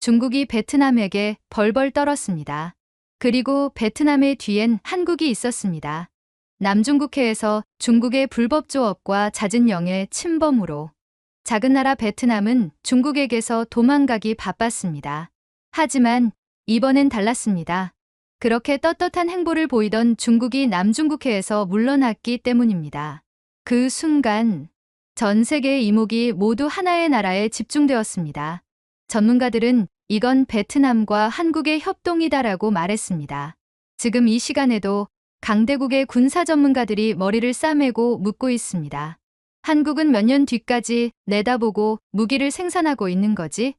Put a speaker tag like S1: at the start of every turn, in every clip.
S1: 중국이 베트남에게 벌벌 떨었습니다. 그리고 베트남의 뒤엔 한국이 있었습니다. 남중국해에서 중국의 불법 조업과 잦은 영해 침범으로 작은 나라 베트남은 중국에게서 도망가기 바빴습니다. 하지만 이번엔 달랐습니다. 그렇게 떳떳한 행보를 보이던 중국이 남중국해에서 물러났기 때문입니다. 그 순간 전 세계의 이목이 모두 하나의 나라에 집중되었습니다. 전문가들은 이건 베트남과 한국의 협동이다라고 말했습니다. 지금 이 시간에도 강대국의 군사 전문가들이 머리를 싸매고 묻고 있습니다. 한국은 몇 년 뒤까지 내다보고 무기를 생산하고 있는 거지?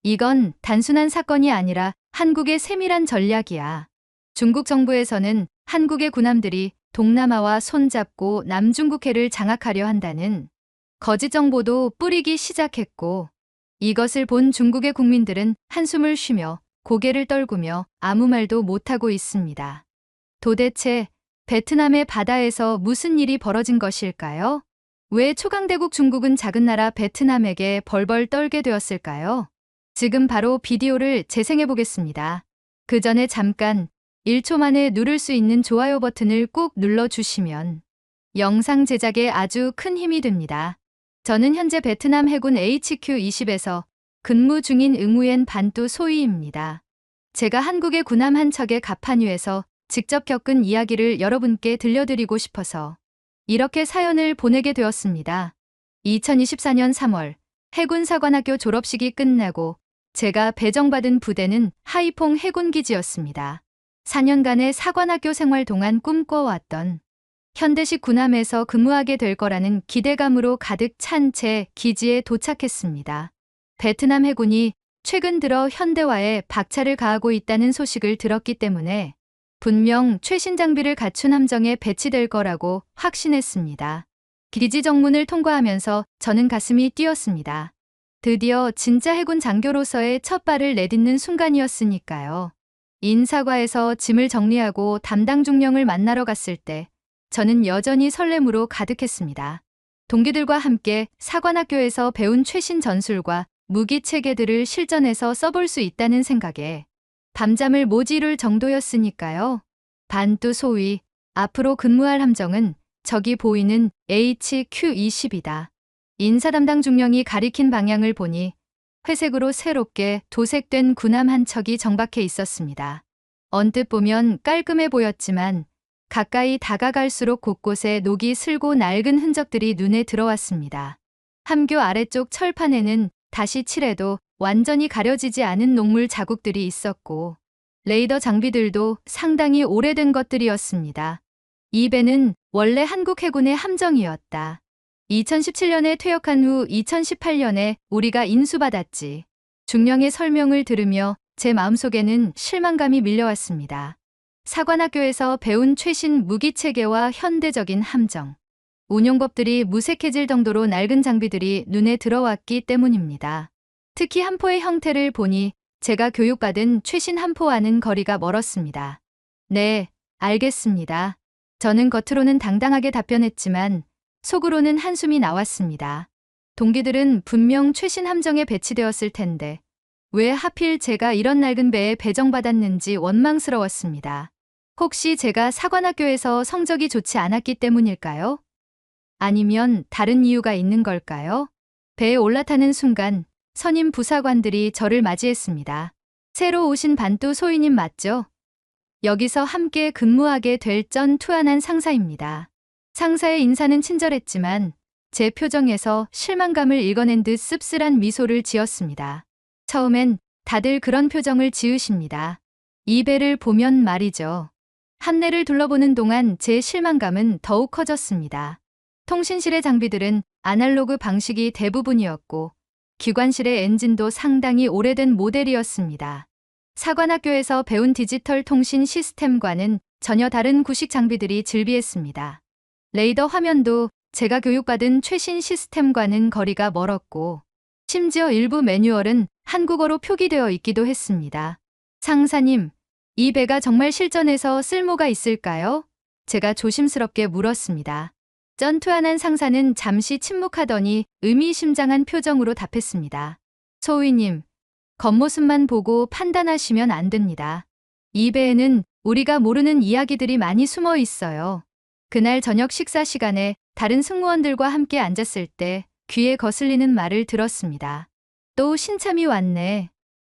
S1: 이건 단순한 사건이 아니라 한국의 세밀한 전략이야. 중국 정부에서는 한국의 군함들이 동남아와 손잡고 남중국해를 장악하려 한다는 거짓 정보도 뿌리기 시작했고, 이것을 본 중국의 국민들은 한숨을 쉬며 고개를 떨구며 아무 말도 못하고 있습니다. 도대체 베트남의 바다에서 무슨 일이 벌어진 것일까요? 왜 초강대국 중국은 작은 나라 베트남에게 벌벌 떨게 되었을까요? 지금 바로 비디오를 재생해 보겠습니다. 그 전에 잠깐 1초 만에 누를 수 있는 좋아요 버튼을 꾹 눌러주시면 영상 제작에 아주 큰 힘이 됩니다. 저는 현재 베트남 해군 HQ-20에서 근무 중인 응우옌 반뚜 소위입니다. 제가 한국의 군함 한 척의 갑판 위에서 직접 겪은 이야기를 여러분께 들려드리고 싶어서 이렇게 사연을 보내게 되었습니다. 2024년 3월 해군사관학교 졸업식이 끝나고 제가 배정받은 부대는 하이퐁 해군기지였습니다. 4년간의 사관학교 생활 동안 꿈꿔왔던 현대식 군함에서 근무하게 될 거라는 기대감으로 가득 찬 채 기지에 도착했습니다. 베트남 해군이 최근 들어 현대화에 박차를 가하고 있다는 소식을 들었기 때문에 분명 최신 장비를 갖춘 함정에 배치될 거라고 확신했습니다. 기지 정문을 통과하면서 저는 가슴이 뛰었습니다. 드디어 진짜 해군 장교로서의 첫 발을 내딛는 순간이었으니까요. 인사과에서 짐을 정리하고 담당 중령을 만나러 갔을 때 저는 여전히 설렘으로 가득했습니다. 동기들과 함께 사관학교에서 배운 최신 전술과 무기 체계들을 실전에서 써볼 수 있다는 생각에 밤잠을 못 이룰 정도였으니까요. 반뚜 소위, 앞으로 근무할 함정은 저기 보이는 HQ-20이다. 인사 담당 중령이 가리킨 방향을 보니 회색으로 새롭게 도색된 군함 한 척이 정박해 있었습니다. 언뜻 보면 깔끔해 보였지만 가까이 다가갈수록 곳곳에 녹이 슬고 낡은 흔적들이 눈에 들어왔습니다. 함교 아래쪽 철판에는 다시 칠해도 완전히 가려지지 않은 녹물 자국들이 있었고 레이더 장비들도 상당히 오래된 것들이었습니다. 이 배는 원래 한국 해군의 함정이었다. 2017년에 퇴역한 후 2018년에 우리가 인수받았지. 중령의 설명을 들으며 제 마음속에는 실망감이 밀려왔습니다. 사관학교에서 배운 최신 무기체계와 현대적인 함정, 운용법들이 무색해질 정도로 낡은 장비들이 눈에 들어왔기 때문입니다. 특히 함포의 형태를 보니 제가 교육받은 최신 함포와는 거리가 멀었습니다. 네, 알겠습니다. 저는 겉으로는 당당하게 답변했지만 속으로는 한숨이 나왔습니다. 동기들은 분명 최신 함정에 배치되었을 텐데 왜 하필 제가 이런 낡은 배에 배정받았는지 원망스러웠습니다. 혹시 제가 사관학교에서 성적이 좋지 않았기 때문일까요? 아니면 다른 이유가 있는 걸까요? 배에 올라타는 순간 선임 부사관들이 저를 맞이했습니다. 새로 오신 반뚜 소위님 맞죠? 여기서 함께 근무하게 될 전 투안한 상사입니다. 상사의 인사는 친절했지만 제 표정에서 실망감을 읽어낸 듯 씁쓸한 미소를 지었습니다. 처음엔 다들 그런 표정을 지으십니다. 이 배를 보면 말이죠. 함내를 둘러보는 동안 제 실망감은 더욱 커졌습니다. 통신실의 장비들은 아날로그 방식이 대부분이었고 기관실의 엔진도 상당히 오래된 모델이었습니다. 사관학교에서 배운 디지털 통신 시스템과는 전혀 다른 구식 장비들이 즐비했습니다. 레이더 화면도 제가 교육받은 최신 시스템과는 거리가 멀었고 심지어 일부 매뉴얼은 한국어로 표기되어 있기도 했습니다. 상사님, 이 배가 정말 실전에서 쓸모가 있을까요? 제가 조심스럽게 물었습니다. 쩐투한한 상사는 잠시 침묵하더니 의미심장한 표정으로 답했습니다. 소위님, 겉모습만 보고 판단하시면 안 됩니다. 이 배에는 우리가 모르는 이야기들이 많이 숨어 있어요. 그날 저녁 식사 시간에 다른 승무원들과 함께 앉았을 때 귀에 거슬리는 말을 들었습니다. 또 신참이 왔네.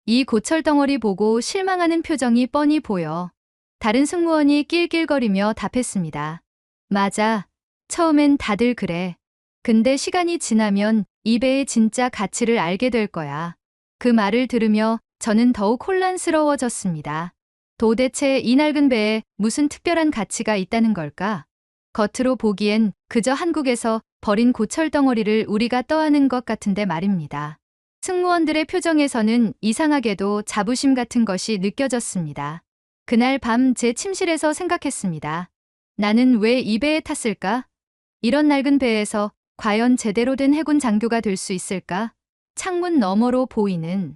S1: 이 고철덩어리 보고 실망하는 표정이 뻔히 보여. 다른 승무원이 낄낄거리며 답했습니다. 맞아. 처음엔 다들 그래. 근데 시간이 지나면 이 배의 진짜 가치를 알게 될 거야. 그 말을 들으며 저는 더욱 혼란스러워졌습니다. 도대체 이 낡은 배에 무슨 특별한 가치가 있다는 걸까? 겉으로 보기엔 그저 한국에서 버린 고철덩어리를 우리가 떠안은 것 같은데 말입니다. 승무원들의 표정에서는 이상하게도 자부심 같은 것이 느껴졌습니다. 그날 밤 제 침실에서 생각했습니다. 나는 왜 이 배에 탔을까? 이런 낡은 배에서 과연 제대로 된 해군 장교가 될 수 있을까? 창문 너머로 보이는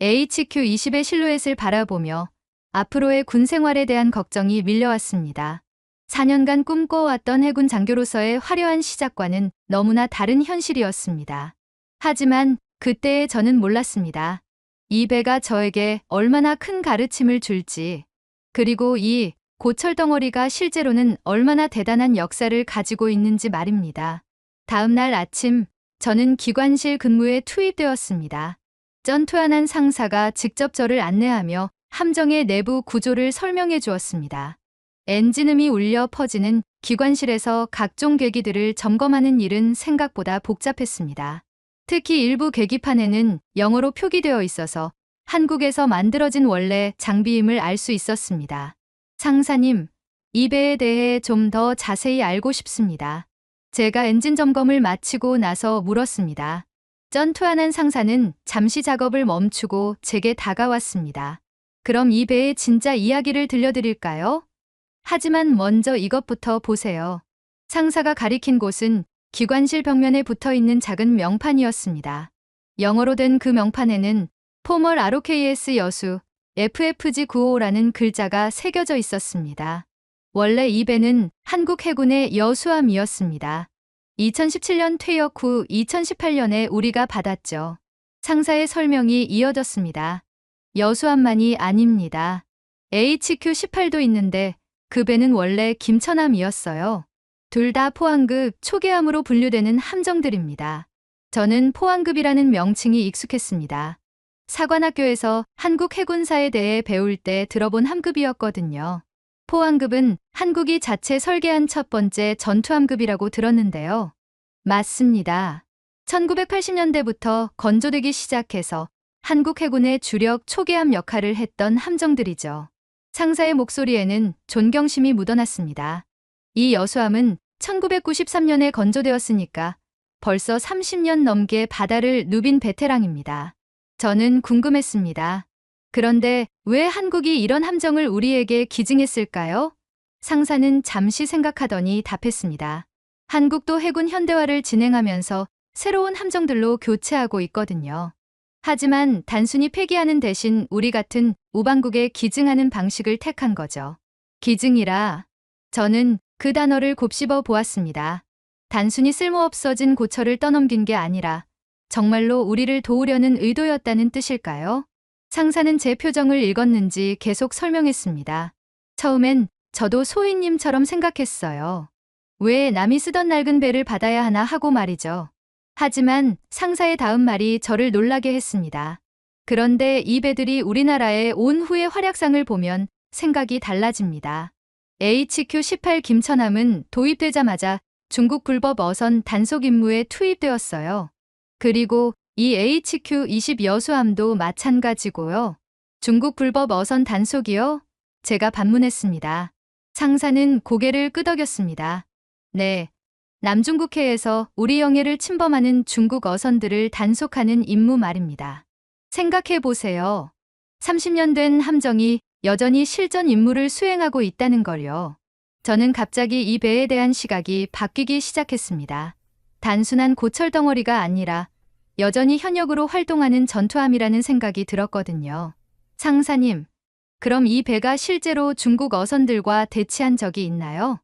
S1: HQ-20의 실루엣을 바라보며 앞으로의 군 생활에 대한 걱정이 밀려왔습니다. 4년간 꿈꿔왔던 해군 장교로서의 화려한 시작과는 너무나 다른 현실이었습니다. 하지만 그때의 저는 몰랐습니다. 이 배가 저에게 얼마나 큰 가르침을 줄지, 그리고 이 고철덩어리가 실제로는 얼마나 대단한 역사를 가지고 있는지 말입니다. 다음 날 아침, 저는 기관실 근무에 투입되었습니다. 전투한한 상사가 직접 저를 안내하며 함정의 내부 구조를 설명해 주었습니다. 엔진음이 울려 퍼지는 기관실에서 각종 계기들을 점검하는 일은 생각보다 복잡했습니다. 특히 일부 계기판에는 영어로 표기되어 있어서 한국에서 만들어진 원래 장비임을 알 수 있었습니다. 상사님, 이 배에 대해 좀 더 자세히 알고 싶습니다. 제가 엔진 점검을 마치고 나서 물었습니다. 전투한한 상사는 잠시 작업을 멈추고 제게 다가왔습니다. 그럼 이 배의 진짜 이야기를 들려드릴까요? 하지만 먼저 이것부터 보세요. 상사가 가리킨 곳은 기관실 벽면에 붙어있는 작은 명판이었습니다. 영어로 된 그 명판에는 포멀 ROKS 여수 FFG-95라는 글자가 새겨져 있었습니다. 원래 이 배는 한국 해군의 여수함이었습니다. 2017년 퇴역 후 2018년에 우리가 받았죠. 상사의 설명이 이어졌습니다. 여수함만이 아닙니다. HQ-18도 있는데 그 배는 원래 김천함이었어요. 둘 다 포항급 초계함으로 분류되는 함정들입니다. 저는 포항급이라는 명칭이 익숙했습니다. 사관학교에서 한국 해군사에 대해 배울 때 들어본 함급이었거든요. 포항급은 한국이 자체 설계한 첫 번째 전투함급이라고 들었는데요. 맞습니다. 1980년대부터 건조되기 시작해서 한국 해군의 주력 초계함 역할을 했던 함정들이죠. 상사의 목소리에는 존경심이 묻어났습니다. 이 여수함은 1993년에 건조되었으니까 벌써 30년 넘게 바다를 누빈 베테랑입니다. 저는 궁금했습니다. 그런데 왜 한국이 이런 함정을 우리에게 기증했을까요? 상사는 잠시 생각하더니 답했습니다. 한국도 해군 현대화를 진행하면서 새로운 함정들로 교체하고 있거든요. 하지만 단순히 폐기하는 대신 우리 같은 우방국에 기증하는 방식을 택한 거죠. 기증이라. 저는 그 단어를 곱씹어 보았습니다. 단순히 쓸모없어진 고철을 떠넘긴 게 아니라 정말로 우리를 도우려는 의도였다는 뜻일까요? 상사는 제 표정을 읽었는지 계속 설명했습니다. 처음엔 저도 소희님처럼 생각했어요. 왜 남이 쓰던 낡은 배를 받아야 하나 하고 말이죠. 하지만 상사의 다음 말이 저를 놀라게 했습니다. 그런데 이 배들이 우리나라에 온 후의 활약상을 보면 생각이 달라집니다. HQ-18 김천함은 도입되자마자 중국 불법 어선 단속 임무에 투입되었어요. 그리고 이 HQ-20 여수함도 마찬가지고요. 중국 불법 어선 단속이요? 제가 반문했습니다. 상사는 고개를 끄덕였습니다. 네, 남중국해에서 우리 영해를 침범하는 중국 어선들을 단속하는 임무 말입니다. 생각해 보세요. 30년 된 함정이 여전히 실전 임무를 수행하고 있다는 걸요. 저는 갑자기 이 배에 대한 시각이 바뀌기 시작했습니다. 단순한 고철덩어리가 아니라 여전히 현역으로 활동하는 전투함이라는 생각이 들었거든요. 상사님, 그럼 이 배가 실제로 중국 어선들과 대치한 적이 있나요?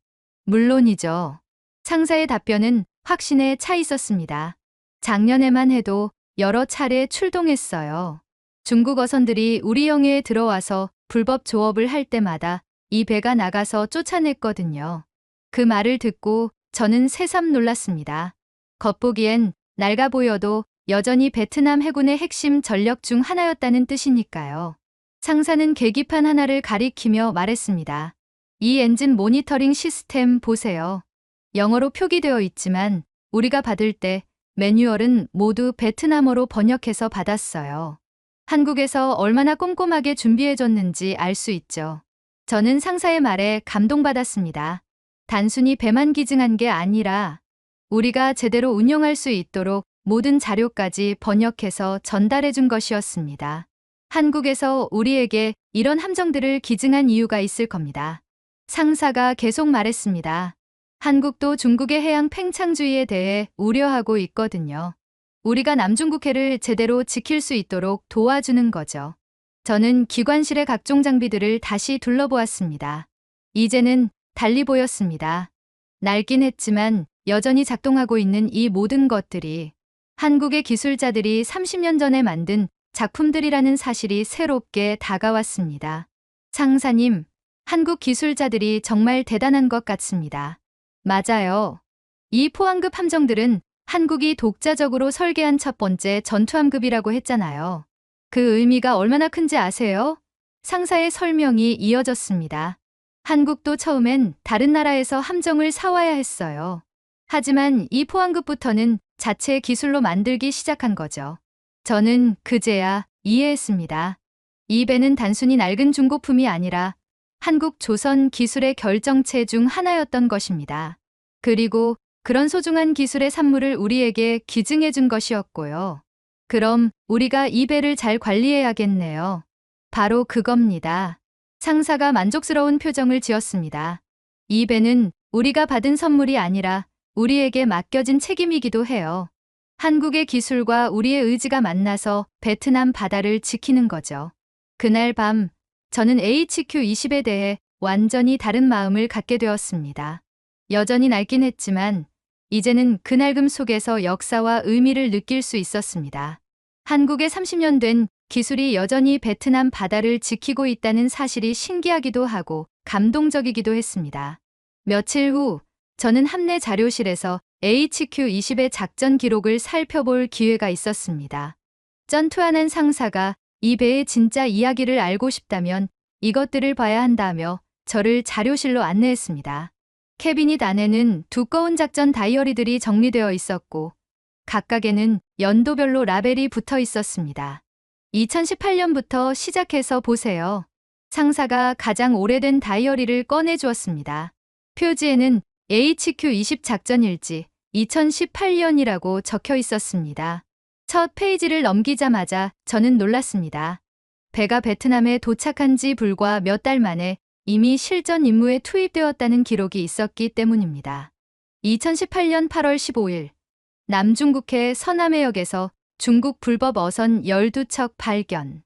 S1: 물론이죠. 상사의 답변은 확신에 차 있었습니다. 작년에만 해도 여러 차례 출동했어요. 중국 어선들이 우리 영해에 들어와서 불법 조업을 할 때마다 이 배가 나가서 쫓아냈거든요. 그 말을 듣고 저는 새삼 놀랐습니다. 겉보기엔 낡아 보여도 여전히 베트남 해군의 핵심 전력 중 하나였다는 뜻이니까요. 상사는 계기판 하나를 가리키며 말했습니다. 이 엔진 모니터링 시스템 보세요. 영어로 표기되어 있지만 우리가 받을 때 매뉴얼은 모두 베트남어로 번역해서 받았어요. 한국에서 얼마나 꼼꼼하게 준비해줬는지 알 수 있죠. 저는 상사의 말에 감동받았습니다. 단순히 배만 기증한 게 아니라 우리가 제대로 운용할 수 있도록 모든 자료까지 번역해서 전달해 준 것이었습니다. 한국에서 우리에게 이런 함정들을 기증한 이유가 있을 겁니다. 상사가 계속 말했습니다. 한국도 중국의 해양 팽창주의에 대해 우려하고 있거든요. 우리가 남중국해를 제대로 지킬 수 있도록 도와주는 거죠. 저는 기관실의 각종 장비들을 다시 둘러보았습니다. 이제는 달리 보였습니다. 낡긴 했지만 여전히 작동하고 있는 이 모든 것들이 한국의 기술자들이 30년 전에 만든 작품들이라는 사실이 새롭게 다가왔습니다. 상사님, 한국 기술자들이 정말 대단한 것 같습니다. 맞아요. 이 포항급 함정들은 한국이 독자적으로 설계한 첫 번째 전투함급이라고 했잖아요. 그 의미가 얼마나 큰지 아세요? 상사의 설명이 이어졌습니다. 한국도 처음엔 다른 나라에서 함정을 사와야 했어요. 하지만 이 포항급부터는 자체 기술로 만들기 시작한 거죠. 저는 그제야 이해했습니다. 이 배는 단순히 낡은 중고품이 아니라 한국 조선 기술의 결정체 중 하나였던 것입니다. 그리고 그런 소중한 기술의 산물을 우리에게 기증해 준 것이었고요. 그럼 우리가 이 배를 잘 관리해야겠네요. 바로 그겁니다. 상사가 만족스러운 표정을 지었습니다. 이 배는 우리가 받은 선물이 아니라 우리에게 맡겨진 책임이기도 해요. 한국의 기술과 우리의 의지가 만나서 베트남 바다를 지키는 거죠. 그날 밤 저는 HQ-20에 대해 완전히 다른 마음을 갖게 되었습니다. 여전히 낡긴 했지만 이제는 그 낡음 속에서 역사와 의미를 느낄 수 있었습니다. 한국의 30년 된 기술이 여전히 베트남 바다를 지키고 있다는 사실이 신기하기도 하고 감동적이기도 했습니다. 며칠 후 저는 함내 자료실에서 HQ-20의 작전 기록을 살펴볼 기회가 있었습니다. 쩐투하는 상사가 이 배의 진짜 이야기를 알고 싶다면 이것들을 봐야 한다며 저를 자료실로 안내했습니다. 캐비닛 안에는 두꺼운 작전 다이어리들이 정리되어 있었고 각각에는 연도별로 라벨이 붙어 있었습니다. 2018년부터 시작해서 보세요. 상사가 가장 오래된 다이어리를 꺼내 주었습니다. 표지에는 HQ-20 작전일지 2018년이라고 적혀 있었습니다. 첫 페이지를 넘기자마자 저는 놀랐습니다. 배가 베트남에 도착한 지 불과 몇 달 만에 이미 실전 임무에 투입되었다는 기록이 있었기 때문입니다. 2018년 8월 15일 남중국해 서남해역에서 중국 불법 어선 12척 발견.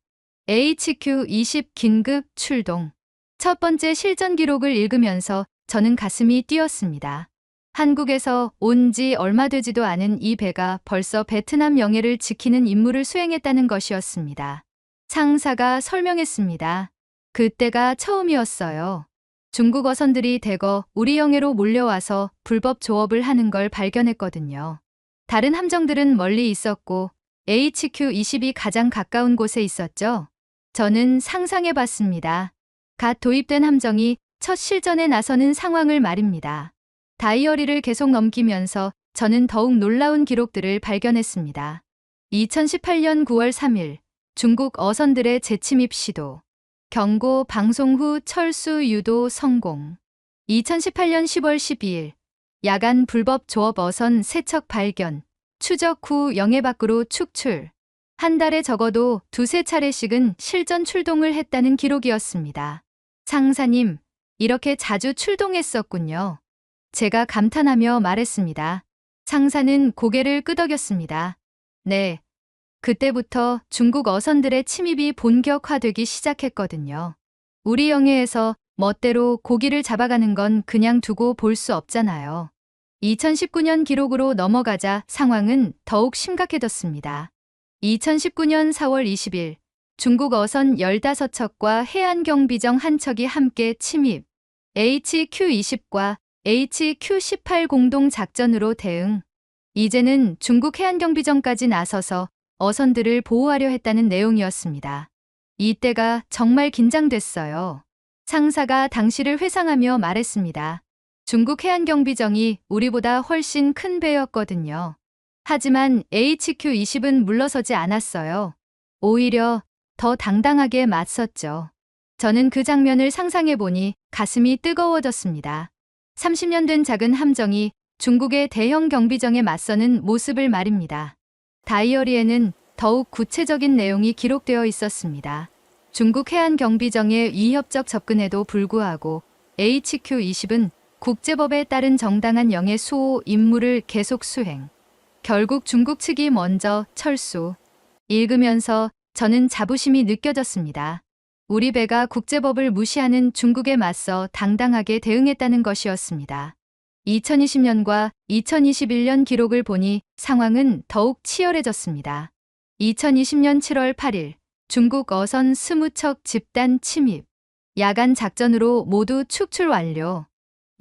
S1: HQ-20 긴급 출동. 첫 번째 실전 기록을 읽으면서 저는 가슴이 뛰었습니다. 한국에서 온 지 얼마 되지도 않은 이 배가 벌써 베트남 영해를 지키는 임무를 수행했다는 것이었습니다. 상사가 설명했습니다. 그때가 처음이었어요. 중국 어선들이 대거 우리 영해로 몰려와서 불법 조업을 하는 걸 발견했거든요. 다른 함정들은 멀리 있었고 HQ-20이 가장 가까운 곳에 있었죠. 저는 상상해봤습니다. 갓 도입된 함정이 첫 실전에 나서는 상황을 말입니다. 다이어리를 계속 넘기면서 저는 더욱 놀라운 기록들을 발견했습니다. 2018년 9월 3일 중국 어선들의 재침입 시도. 경고 방송 후 철수 유도 성공. 2018년 10월 12일 야간 불법 조업 어선 3척 발견. 추적 후 영해 밖으로 축출. 한 달에 적어도 2~3차례씩은 실전 출동을 했다는 기록이었습니다. 상사님, 이렇게 자주 출동했었군요. 제가 감탄하며 말했습니다. 상사는 고개를 끄덕였습니다. 네. 그때부터 중국 어선들의 침입이 본격화되기 시작했거든요. 우리 영해에서 멋대로 고기를 잡아가는 건 그냥 두고 볼 수 없잖아요. 2019년 기록으로 넘어가자 상황은 더욱 심각해졌습니다. 2019년 4월 20일 중국 어선 15척과 해안경비정 1척이 함께 침입, HQ-20과 HQ-18 공동작전으로 대응. 이제는 중국 해안경비정까지 나서서 어선들을 보호하려 했다는 내용이었습니다. 이때가 정말 긴장됐어요. 상사가 당시를 회상하며 말했습니다. 중국 해안경비정이 우리보다 훨씬 큰 배였거든요. 하지만 HQ-20은 물러서지 않았어요. 오히려 더 당당하게 맞섰죠. 저는 그 장면을 상상해보니 가슴이 뜨거워졌습니다. 30년 된 작은 함정이 중국의 대형 경비정에 맞서는 모습을 말입니다. 다이어리에는 더욱 구체적인 내용이 기록되어 있었습니다. 중국 해안 경비정의 위협적 접근에도 불구하고 HQ-20은 국제법에 따른 정당한 영해 수호 임무를 계속 수행. 결국 중국 측이 먼저 철수. 읽으면서 저는 자부심이 느껴졌습니다. 우리 배가 국제법을 무시하는 중국에 맞서 당당하게 대응했다는 것이었습니다. 2020년과 2021년 기록을 보니 상황은 더욱 치열해졌습니다. 2020년 7월 8일 중국 어선 20척 집단 침입, 야간 작전으로 모두 축출 완료.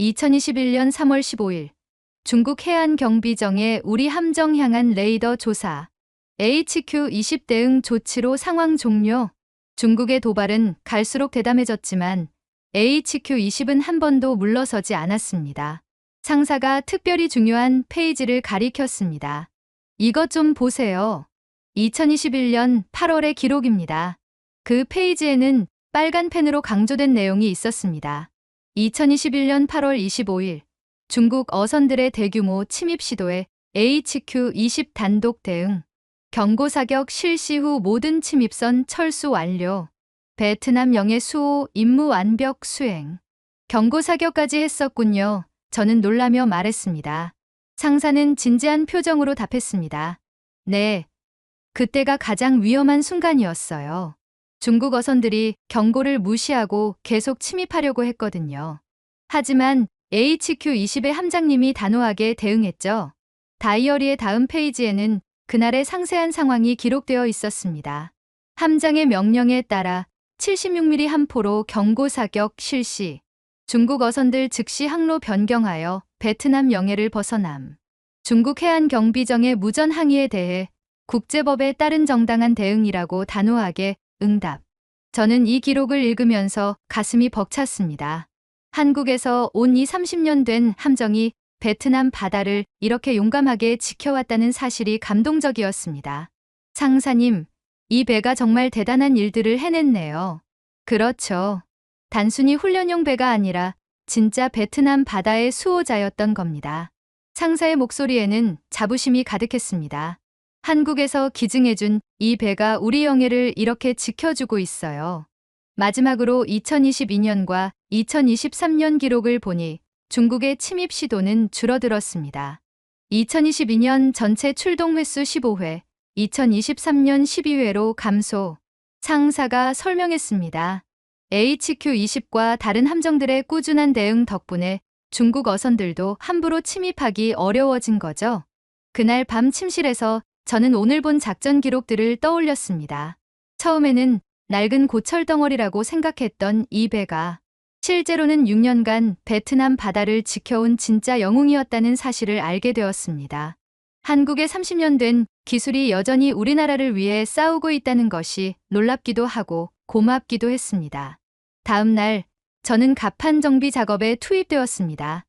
S1: 2021년 3월 15일 중국 해안 경비정의 우리 함정 향한 레이더 조사, HQ-20 대응 조치로 상황 종료. 중국의 도발은 갈수록 대담해졌지만 HQ-20은 한 번도 물러서지 않았습니다. 상사가 특별히 중요한 페이지를 가리켰습니다. 이것 좀 보세요. 2021년 8월의 기록입니다. 그 페이지에는 빨간 펜으로 강조된 내용이 있었습니다. 2021년 8월 25일 중국 어선들의 대규모 침입 시도에 HQ-20 단독 대응. 경고 사격 실시 후 모든 침입선 철수 완료. 베트남 영해 수호 임무 완벽 수행. 경고 사격까지 했었군요. 저는 놀라며 말했습니다. 상사는 진지한 표정으로 답했습니다. 네. 그때가 가장 위험한 순간이었어요. 중국 어선들이 경고를 무시하고 계속 침입하려고 했거든요. 하지만 HQ-20의 함장님이 단호하게 대응했죠. 다이어리의 다음 페이지에는 그날의 상세한 상황이 기록되어 있었습니다. 함장의 명령에 따라 76mm 함포로 경고 사격 실시. 중국 어선들 즉시 항로 변경하여 베트남 영해를 벗어남. 중국 해안 경비정의 무전 항의에 대해 국제법에 따른 정당한 대응이라고 단호하게 응답. 저는 이 기록을 읽으면서 가슴이 벅찼습니다. 한국에서 온 이 30년 된 함정이 베트남 바다를 이렇게 용감하게 지켜왔다는 사실이 감동적이었습니다. 상사님, 이 배가 정말 대단한 일들을 해냈네요. 그렇죠. 단순히 훈련용 배가 아니라 진짜 베트남 바다의 수호자였던 겁니다. 상사의 목소리에는 자부심이 가득했습니다. 한국에서 기증해준 이 배가 우리 영해를 이렇게 지켜주고 있어요. 마지막으로 2022년과 2023년 기록을 보니 중국의 침입 시도는 줄어들었습니다. 2022년 전체 출동 횟수 15회, 2023년 12회로 감소. 상사가 설명했습니다. HQ-20과 다른 함정들의 꾸준한 대응 덕분에 중국 어선들도 함부로 침입하기 어려워진 거죠. 그날 밤 침실에서 저는 오늘 본 작전 기록들을 떠올렸습니다. 처음에는 낡은 고철 덩어리라고 생각했던 이 배가 실제로는 6년간 베트남 바다를 지켜온 진짜 영웅이었다는 사실을 알게 되었습니다. 한국의 30년 된 기술이 여전히 우리나라를 위해 싸우고 있다는 것이 놀랍기도 하고 고맙기도 했습니다. 다음 날 저는 갑판 정비 작업에 투입되었습니다.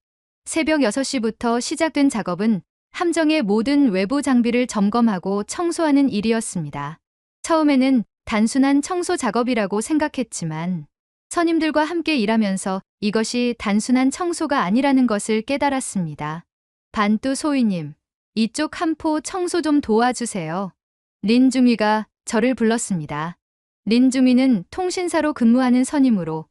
S1: 새벽 6시부터 시작된 작업은 함정의 모든 외부 장비를 점검하고 청소하는 일이었습니다. 처음에는 단순한 청소 작업이라고 생각했지만 선임들과 함께 일하면서 이것이 단순한 청소가 아니라는 것을 깨달았습니다. 반뚜 소위님, 이쪽 함포 청소 좀 도와주세요. 린중위가 저를 불렀습니다. 린중위는 통신사로 근무하는 선임으로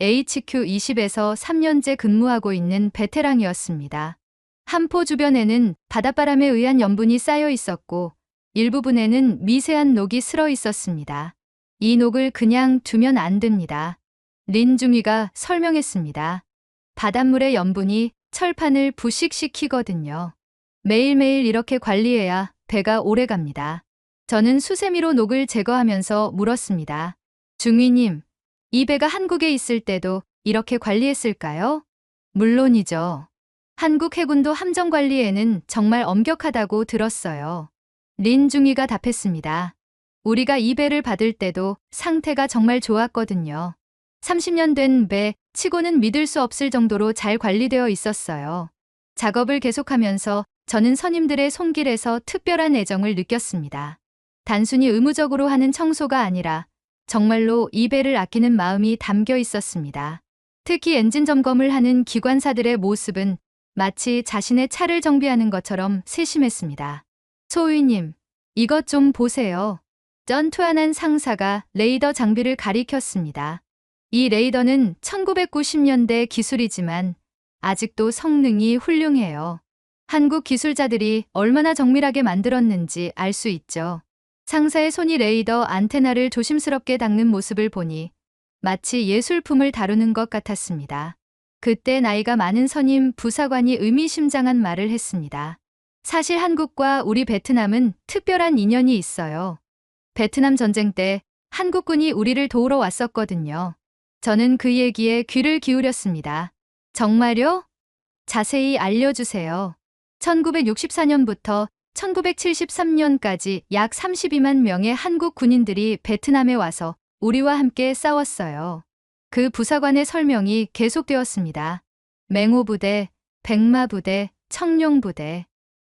S1: HQ-20에서 3년째 근무하고 있는 베테랑이었습니다. 함포 주변에는 바닷바람에 의한 염분이 쌓여 있었고 일부분에는 미세한 녹이 슬어 있었습니다. 이 녹을 그냥 두면 안 됩니다. 린중위가 설명했습니다. 바닷물의 염분이 철판을 부식시키거든요. 매일매일 이렇게 관리해야 배가 오래 갑니다. 저는 수세미로 녹을 제거하면서 물었습니다. 중위님, 이 배가 한국에 있을 때도 이렇게 관리했을까요? 물론이죠. 한국 해군도 함정 관리에는 정말 엄격하다고 들었어요. 린 중위가 답했습니다. 우리가 이 배를 받을 때도 상태가 정말 좋았거든요. 30년 된 배 치고는 믿을 수 없을 정도로 잘 관리되어 있었어요. 작업을 계속하면서 저는 선임들의 손길에서 특별한 애정을 느꼈습니다. 단순히 의무적으로 하는 청소가 아니라 정말로 이 배를 아끼는 마음이 담겨 있었습니다. 특히 엔진 점검을 하는 기관사들의 모습은 마치 자신의 차를 정비하는 것처럼 세심했습니다. 소위님, 이것 좀 보세요. 쩐투한한 상사가 레이더 장비를 가리켰습니다. 이 레이더는 1990년대 기술이지만 아직도 성능이 훌륭해요. 한국 기술자들이 얼마나 정밀하게 만들었는지 알 수 있죠. 상사의 손이 레이더 안테나를 조심스럽게 닦는 모습을 보니 마치 예술품을 다루는 것 같았습니다. 그때 나이가 많은 선임 부사관이 의미심장한 말을 했습니다. 사실 한국과 우리 베트남은 특별한 인연이 있어요. 베트남 전쟁 때 한국군이 우리를 도우러 왔었거든요. 저는 그 얘기에 귀를 기울였습니다. 정말요? 자세히 알려주세요. 1964년부터 1973년까지 약 32만 명의 한국 군인들이 베트남에 와서 우리와 함께 싸웠어요. 그 부사관의 설명이 계속되었습니다. 맹호부대, 백마부대, 청룡부대.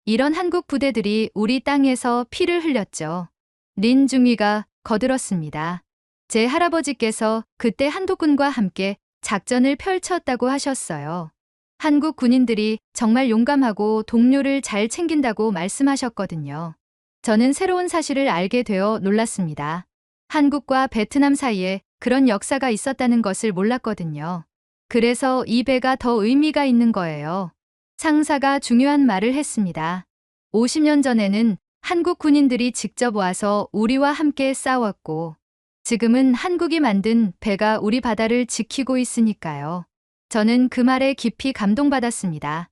S1: 이런 한국 부대들이 우리 땅에서 피를 흘렸죠. 린 중위가 거들었습니다. 제 할아버지께서 그때 한국군과 함께 작전을 펼쳤다고 하셨어요. 한국 군인들이 정말 용감하고 동료를 잘 챙긴다고 말씀하셨거든요. 저는 새로운 사실을 알게 되어 놀랐습니다. 한국과 베트남 사이에 그런 역사가 있었다는 것을 몰랐거든요. 그래서 이 배가 더 의미가 있는 거예요. 상사가 중요한 말을 했습니다. 50년 전에는 한국 군인들이 직접 와서 우리와 함께 싸웠고, 지금은 한국이 만든 배가 우리 바다를 지키고 있으니까요. 저는 그 말에 깊이 감동받았습니다.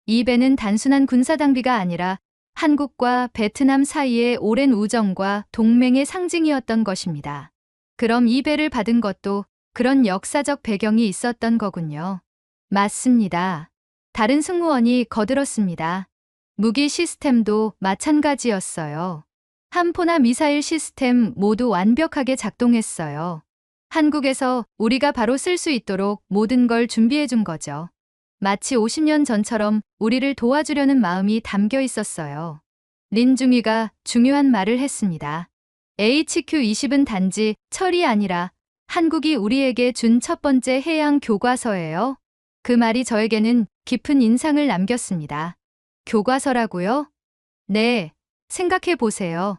S1: 이 배는 단순한 군사장비가 아니라 한국과 베트남 사이의 오랜 우정과 동맹의 상징이었던 것입니다. 그럼 이 배를 받은 것도 그런 역사적 배경이 있었던 거군요. 맞습니다. 다른 승무원이 거들었습니다. 무기 시스템도 마찬가지였어요. 함포나 미사일 시스템 모두 완벽하게 작동했어요. 한국에서 우리가 바로 쓸 수 있도록 모든 걸 준비해 준 거죠. 마치 50년 전처럼 우리를 도와주려는 마음이 담겨 있었어요. 린 중위가 중요한 말을 했습니다. HQ-20은 단지 철이 아니라 한국이 우리에게 준 첫 번째 해양 교과서예요. 그 말이 저에게는 깊은 인상을 남겼습니다. 교과서라고요? 네, 생각해 보세요.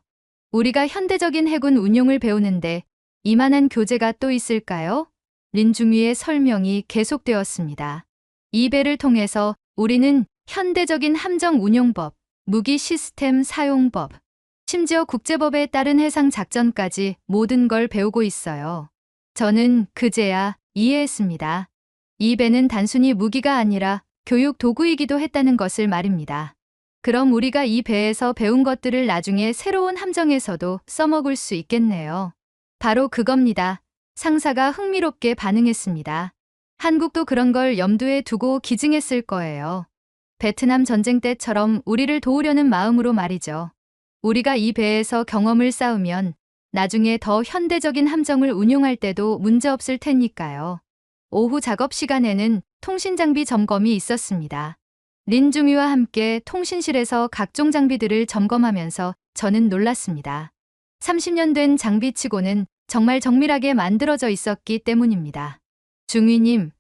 S1: 우리가 현대적인 해군 운용을 배우는데 이만한 교재가 또 있을까요? 린 중위의 설명이 계속되었습니다. 이 배를 통해서 우리는 현대적인 함정 운용법, 무기 시스템 사용법, 심지어 국제법에 따른 해상 작전까지 모든 걸 배우고 있어요. 저는 그제야 이해했습니다. 이 배는 단순히 무기가 아니라 교육 도구이기도 했다는 것을 말입니다. 그럼 우리가 이 배에서 배운 것들을 나중에 새로운 함정에서도 써먹을 수 있겠네요. 바로 그겁니다. 상사가 흥미롭게 반응했습니다. 한국도 그런 걸 염두에 두고 기증했을 거예요. 베트남 전쟁 때처럼 우리를 도우려는 마음으로 말이죠. 우리가 이 배에서 경험을 쌓으면 나중에 더 현대적인 함정을 운용할 때도 문제없을 테니까요. 오후 작업 시간에는 통신장비 점검이 있었습니다. 린 중위와 함께 통신실에서 각종 장비들을 점검하면서 저는 놀랐습니다. 30년 된 장비치고는 정말 정밀하게 만들어져 있었기 때문입니다. 중위님,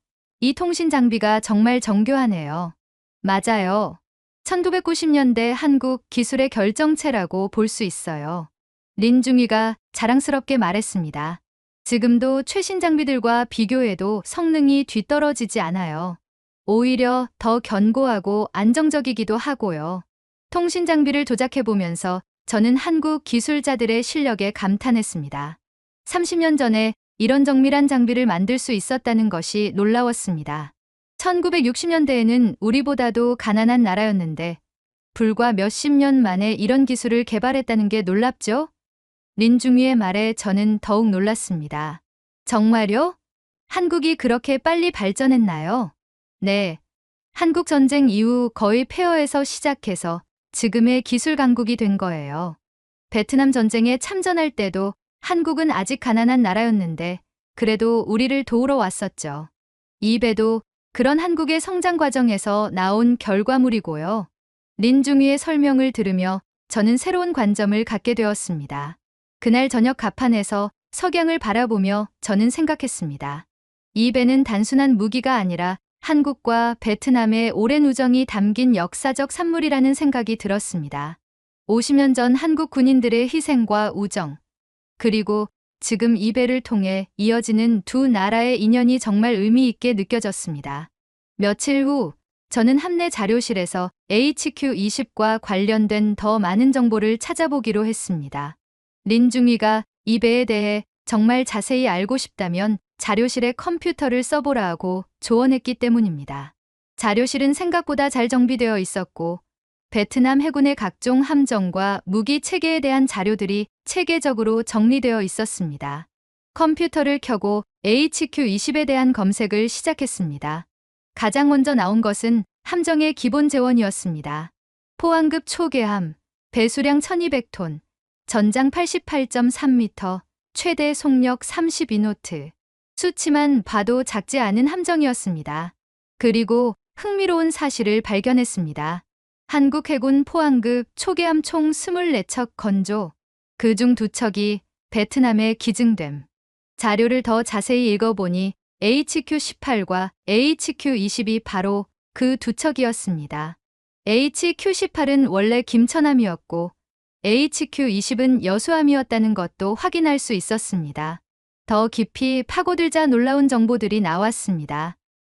S1: 이 통신 장비가 정말 정교하네요. 맞아요. 1990년대 한국 기술의 결정체라고 볼 수 있어요. 린 중위가 자랑스럽게 말했습니다. 지금도 최신 장비들과 비교해도 성능이 뒤떨어지지 않아요. 오히려 더 견고하고 안정적이기도 하고요. 통신 장비를 조작해보면서 저는 한국 기술자들의 실력에 감탄했습니다. 30년 전에 이런 정밀한 장비를 만들 수 있었다는 것이 놀라웠습니다. 1960년대에는 우리보다도 가난한 나라였는데 불과 몇십 년 만에 이런 기술을 개발했다는 게 놀랍죠? 린중위의 말에 저는 더욱 놀랐습니다. 정말요? 한국이 그렇게 빨리 발전했나요? 네. 한국 전쟁 이후 거의 폐허에서 시작해서 지금의 기술 강국이 된 거예요. 베트남 전쟁에 참전할 때도 한국은 아직 가난한 나라였는데 그래도 우리를 도우러 왔었죠. 이 배도 그런 한국의 성장 과정에서 나온 결과물이고요. 린중위의 설명을 들으며 저는 새로운 관점을 갖게 되었습니다. 그날 저녁 갑판에서 석양을 바라보며 저는 생각했습니다. 이 배는 단순한 무기가 아니라 한국과 베트남의 오랜 우정이 담긴 역사적 산물이라는 생각이 들었습니다. 50년 전 한국 군인들의 희생과 우정, 그리고 지금 이 배를 통해 이어지는 두 나라의 인연이 정말 의미 있게 느껴졌습니다. 며칠 후 저는 함내 자료실에서 HQ-20과 관련된 더 많은 정보를 찾아보기로 했습니다. 린중위가 이 배에 대해 정말 자세히 알고 싶다면 자료실에 컴퓨터를 써보라 하고 조언했기 때문입니다. 자료실은 생각보다 잘 정비되어 있었고 베트남 해군의 각종 함정과 무기 체계에 대한 자료들이 체계적으로 정리되어 있었습니다. 컴퓨터를 켜고 HQ-20에 대한 검색을 시작했습니다. 가장 먼저 나온 것은 함정의 기본 재원이었습니다. 포항급 초계함, 배수량 1200톤, 전장 88.3m, 최대 속력 32노트. 수치만 봐도 작지 않은 함정이었습니다. 그리고 흥미로운 사실을 발견했습니다. 한국 해군 포항급 초계함 총 24척 건조, 그중 2척이 베트남에 기증됨. 자료를 더 자세히 읽어보니 HQ-18과 HQ-20이 바로 그 2척이었습니다. HQ-18은 원래 김천함이었고 HQ-20은 여수함이었다는 것도 확인할 수 있었습니다. 더 깊이 파고들자 놀라운 정보들이 나왔습니다.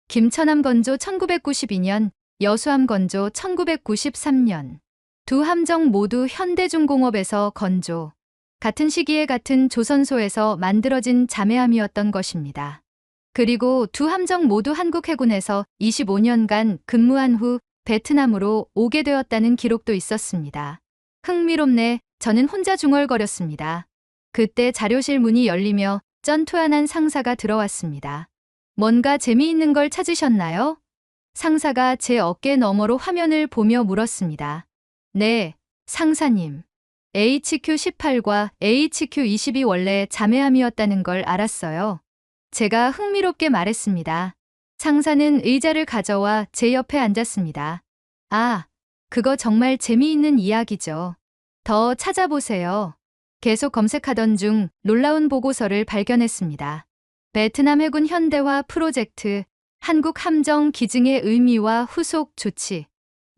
S1: 김천함 건조 1992년, 여수함 건조 1993년. 두 함정 모두 현대중공업에서 건조. 같은 시기에 같은 조선소에서 만들어진 자매함이었던 것입니다. 그리고 두 함정 모두 한국 해군에서 25년간 근무한 후 베트남으로 오게 되었다는 기록도 있었습니다. 흥미롭네. 저는 혼자 중얼거렸습니다. 그때 자료실 문이 열리며 쩐투한한 상사가 들어왔습니다. 뭔가 재미있는 걸 찾으셨나요? 상사가 제 어깨 너머로 화면을 보며 물었습니다. 네, 상사님. HQ-18과 HQ-20이 원래 자매함이었다는 걸 알았어요. 제가 흥미롭게 말했습니다. 상사는 의자를 가져와 제 옆에 앉았습니다. 아, 그거 정말 재미있는 이야기죠. 더 찾아보세요. 계속 검색하던 중 놀라운 보고서를 발견했습니다. 베트남 해군 현대화 프로젝트, 한국 함정 기증의 의미와 후속 조치.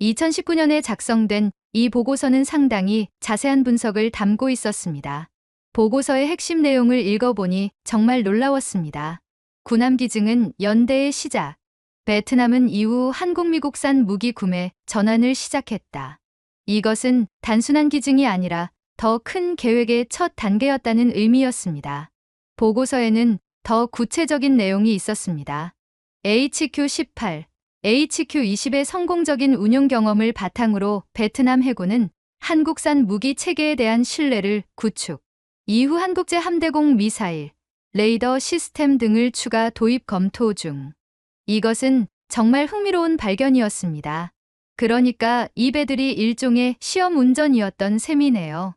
S1: 2019년에 작성된 이 보고서는 상당히 자세한 분석을 담고 있었습니다. 보고서의 핵심 내용을 읽어보니 정말 놀라웠습니다. 군함 기증은 연대의 시작. 베트남은 이후 한국-미국산 무기 구매 전환을 시작했다. 이것은 단순한 기증이 아니라 더 큰 계획의 첫 단계였다는 의미였습니다. 보고서에는 더 구체적인 내용이 있었습니다. HQ-18, HQ-20의 성공적인 운용 경험을 바탕으로 베트남 해군은 한국산 무기 체계에 대한 신뢰를 구축. 이후 한국제 함대공 미사일, 레이더 시스템 등을 추가 도입 검토 중. 이것은 정말 흥미로운 발견이었습니다. 그러니까 이 배들이 일종의 시험 운전이었던 셈이네요.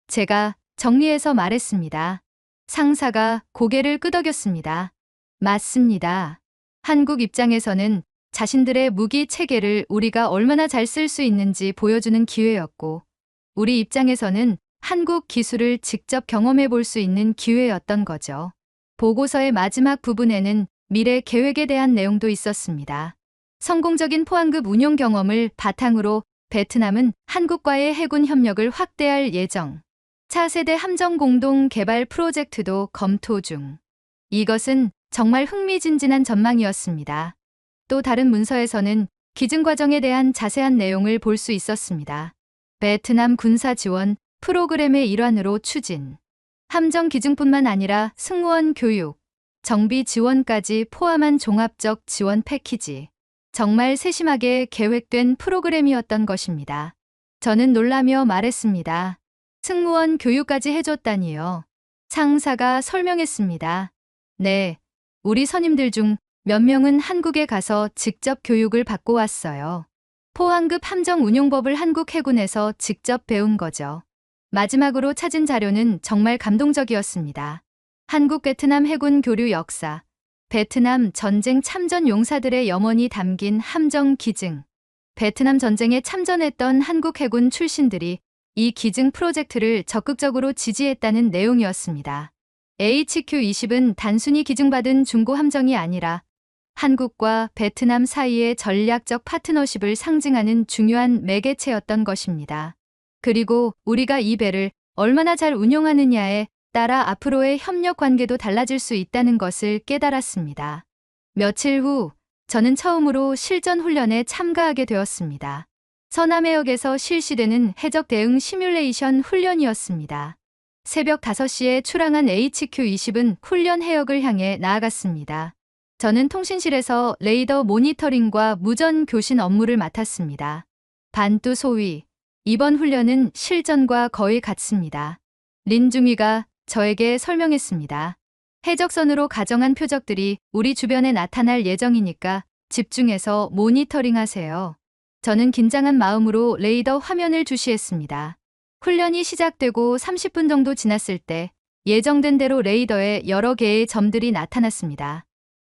S1: 제가 정리해서 말했습니다. 상사가 고개를 끄덕였습니다. 맞습니다. 한국 입장에서는 자신들의 무기 체계를 우리가 얼마나 잘 쓸 수 있는지 보여주는 기회였고, 우리 입장에서는 한국 기술을 직접 경험해 볼 수 있는 기회였던 거죠. 보고서의 마지막 부분에는 미래 계획에 대한 내용도 있었습니다. 성공적인 포항급 운용 경험을 바탕으로 베트남은 한국과의 해군 협력을 확대할 예정. 차세대 함정 공동 개발 프로젝트도 검토 중. 이것은 정말 흥미진진한 전망이었습니다. 또 다른 문서에서는 기증 과정에 대한 자세한 내용을 볼 수 있었습니다. 베트남 군사 지원 프로그램의 일환으로 추진. 함정 기증뿐만 아니라 승무원 교육, 정비 지원까지 포함한 종합적 지원 패키지. 정말 세심하게 계획된 프로그램이었던 것입니다. 저는 놀라며 말했습니다. 승무원 교육까지 해줬다니요. 상사가 설명했습니다. 네, 우리 선임들 중 몇 명은 한국에 가서 직접 교육을 받고 왔어요. 포항급 함정 운용법을 한국 해군에서 직접 배운 거죠. 마지막으로 찾은 자료는 정말 감동적이었습니다. 한국 베트남 해군 교류 역사, 베트남 전쟁 참전 용사들의 염원이 담긴 함정 기증. 베트남 전쟁에 참전했던 한국 해군 출신들이 이 기증 프로젝트를 적극적으로 지지했다는 내용이었습니다. HQ-20은 단순히 기증받은 중고 함정이 아니라 한국과 베트남 사이의 전략적 파트너십을 상징하는 중요한 매개체였던 것입니다. 그리고 우리가 이 배를 얼마나 잘 운용하느냐에 따라 앞으로의 협력 관계도 달라질 수 있다는 것을 깨달았습니다. 며칠 후 저는 처음으로 실전 훈련에 참가하게 되었습니다. 서남해역에서 실시되는 해적 대응 시뮬레이션 훈련이었습니다. 새벽 5시에 출항한 HQ-20은 훈련 해역을 향해 나아갔습니다. 저는 통신실에서 레이더 모니터링과 무전 교신 업무를 맡았습니다. 반뚜 소위, 이번 훈련은 실전과 거의 같습니다. 린중이가 저에게 설명했습니다. 해적선으로 가정한 표적들이 우리 주변에 나타날 예정이니까 집중해서 모니터링 하세요. 저는 긴장한 마음으로 레이더 화면을 주시했습니다. 훈련이 시작되고 30분 정도 지났을 때 예정된 대로 레이더에 여러 개의 점들이 나타났습니다.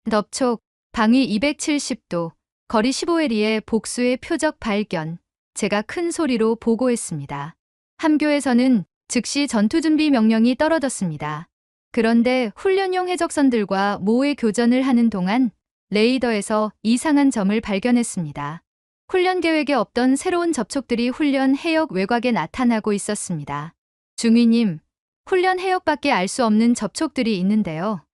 S1: 덥촉, 방위 270도, 거리 15에리의 복수의 표적 발견. 제가 큰 소리로 보고했습니다. 함교에서는 즉시 전투준비 명령이 떨어졌습니다. 그런데 훈련용 해적선들과 모의 교전을 하는 동안 레이더에서 이상한 점을 발견했습니다. 훈련 계획에 없던 새로운 접촉들이 훈련 해역 외곽에 나타나고 있었습니다. 중위님, 훈련 해역밖에 알 수 없는 접촉들이 있는데요.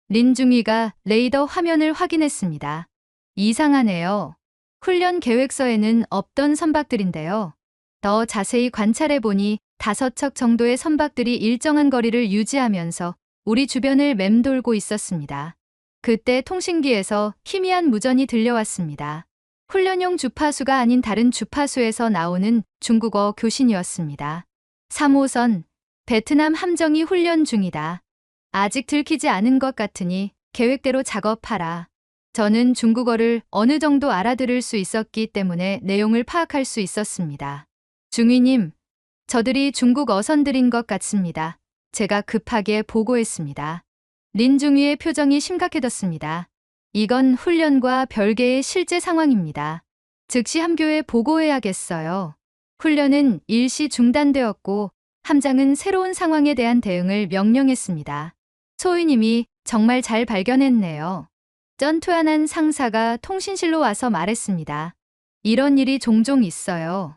S1: 린중이가 레이더 화면을 확인했습니다. 이상하네요. 훈련 계획서에는 없던 선박들인데요. 더 자세히 관찰해보니 5척 정도의 선박들이 일정한 거리를 유지하면서 우리 주변을 맴돌고 있었습니다. 그때 통신기에서 희미한 무전이 들려왔습니다. 훈련용 주파수가 아닌 다른 주파수에서 나오는 중국어 교신이었습니다. 3호선, 베트남 함정이 훈련 중이다. 아직 들키지 않은 것 같으니 계획대로 작업하라. 저는 중국어를 어느 정도 알아들을 수 있었기 때문에 내용을 파악할 수 있었습니다. 중위님, 저들이 중국 어선들인 것 같습니다. 제가 급하게 보고했습니다. 린중위의 표정이 심각해졌습니다. 이건 훈련과 별개의 실제 상황입니다. 즉시 함교에 보고해야겠어요. 훈련은 일시 중단되었고 함장은 새로운 상황에 대한 대응을 명령했습니다. 소위님이 정말 잘 발견했네요. 쩐투한한 상사가 통신실로 와서 말했습니다. 이런 일이 종종 있어요.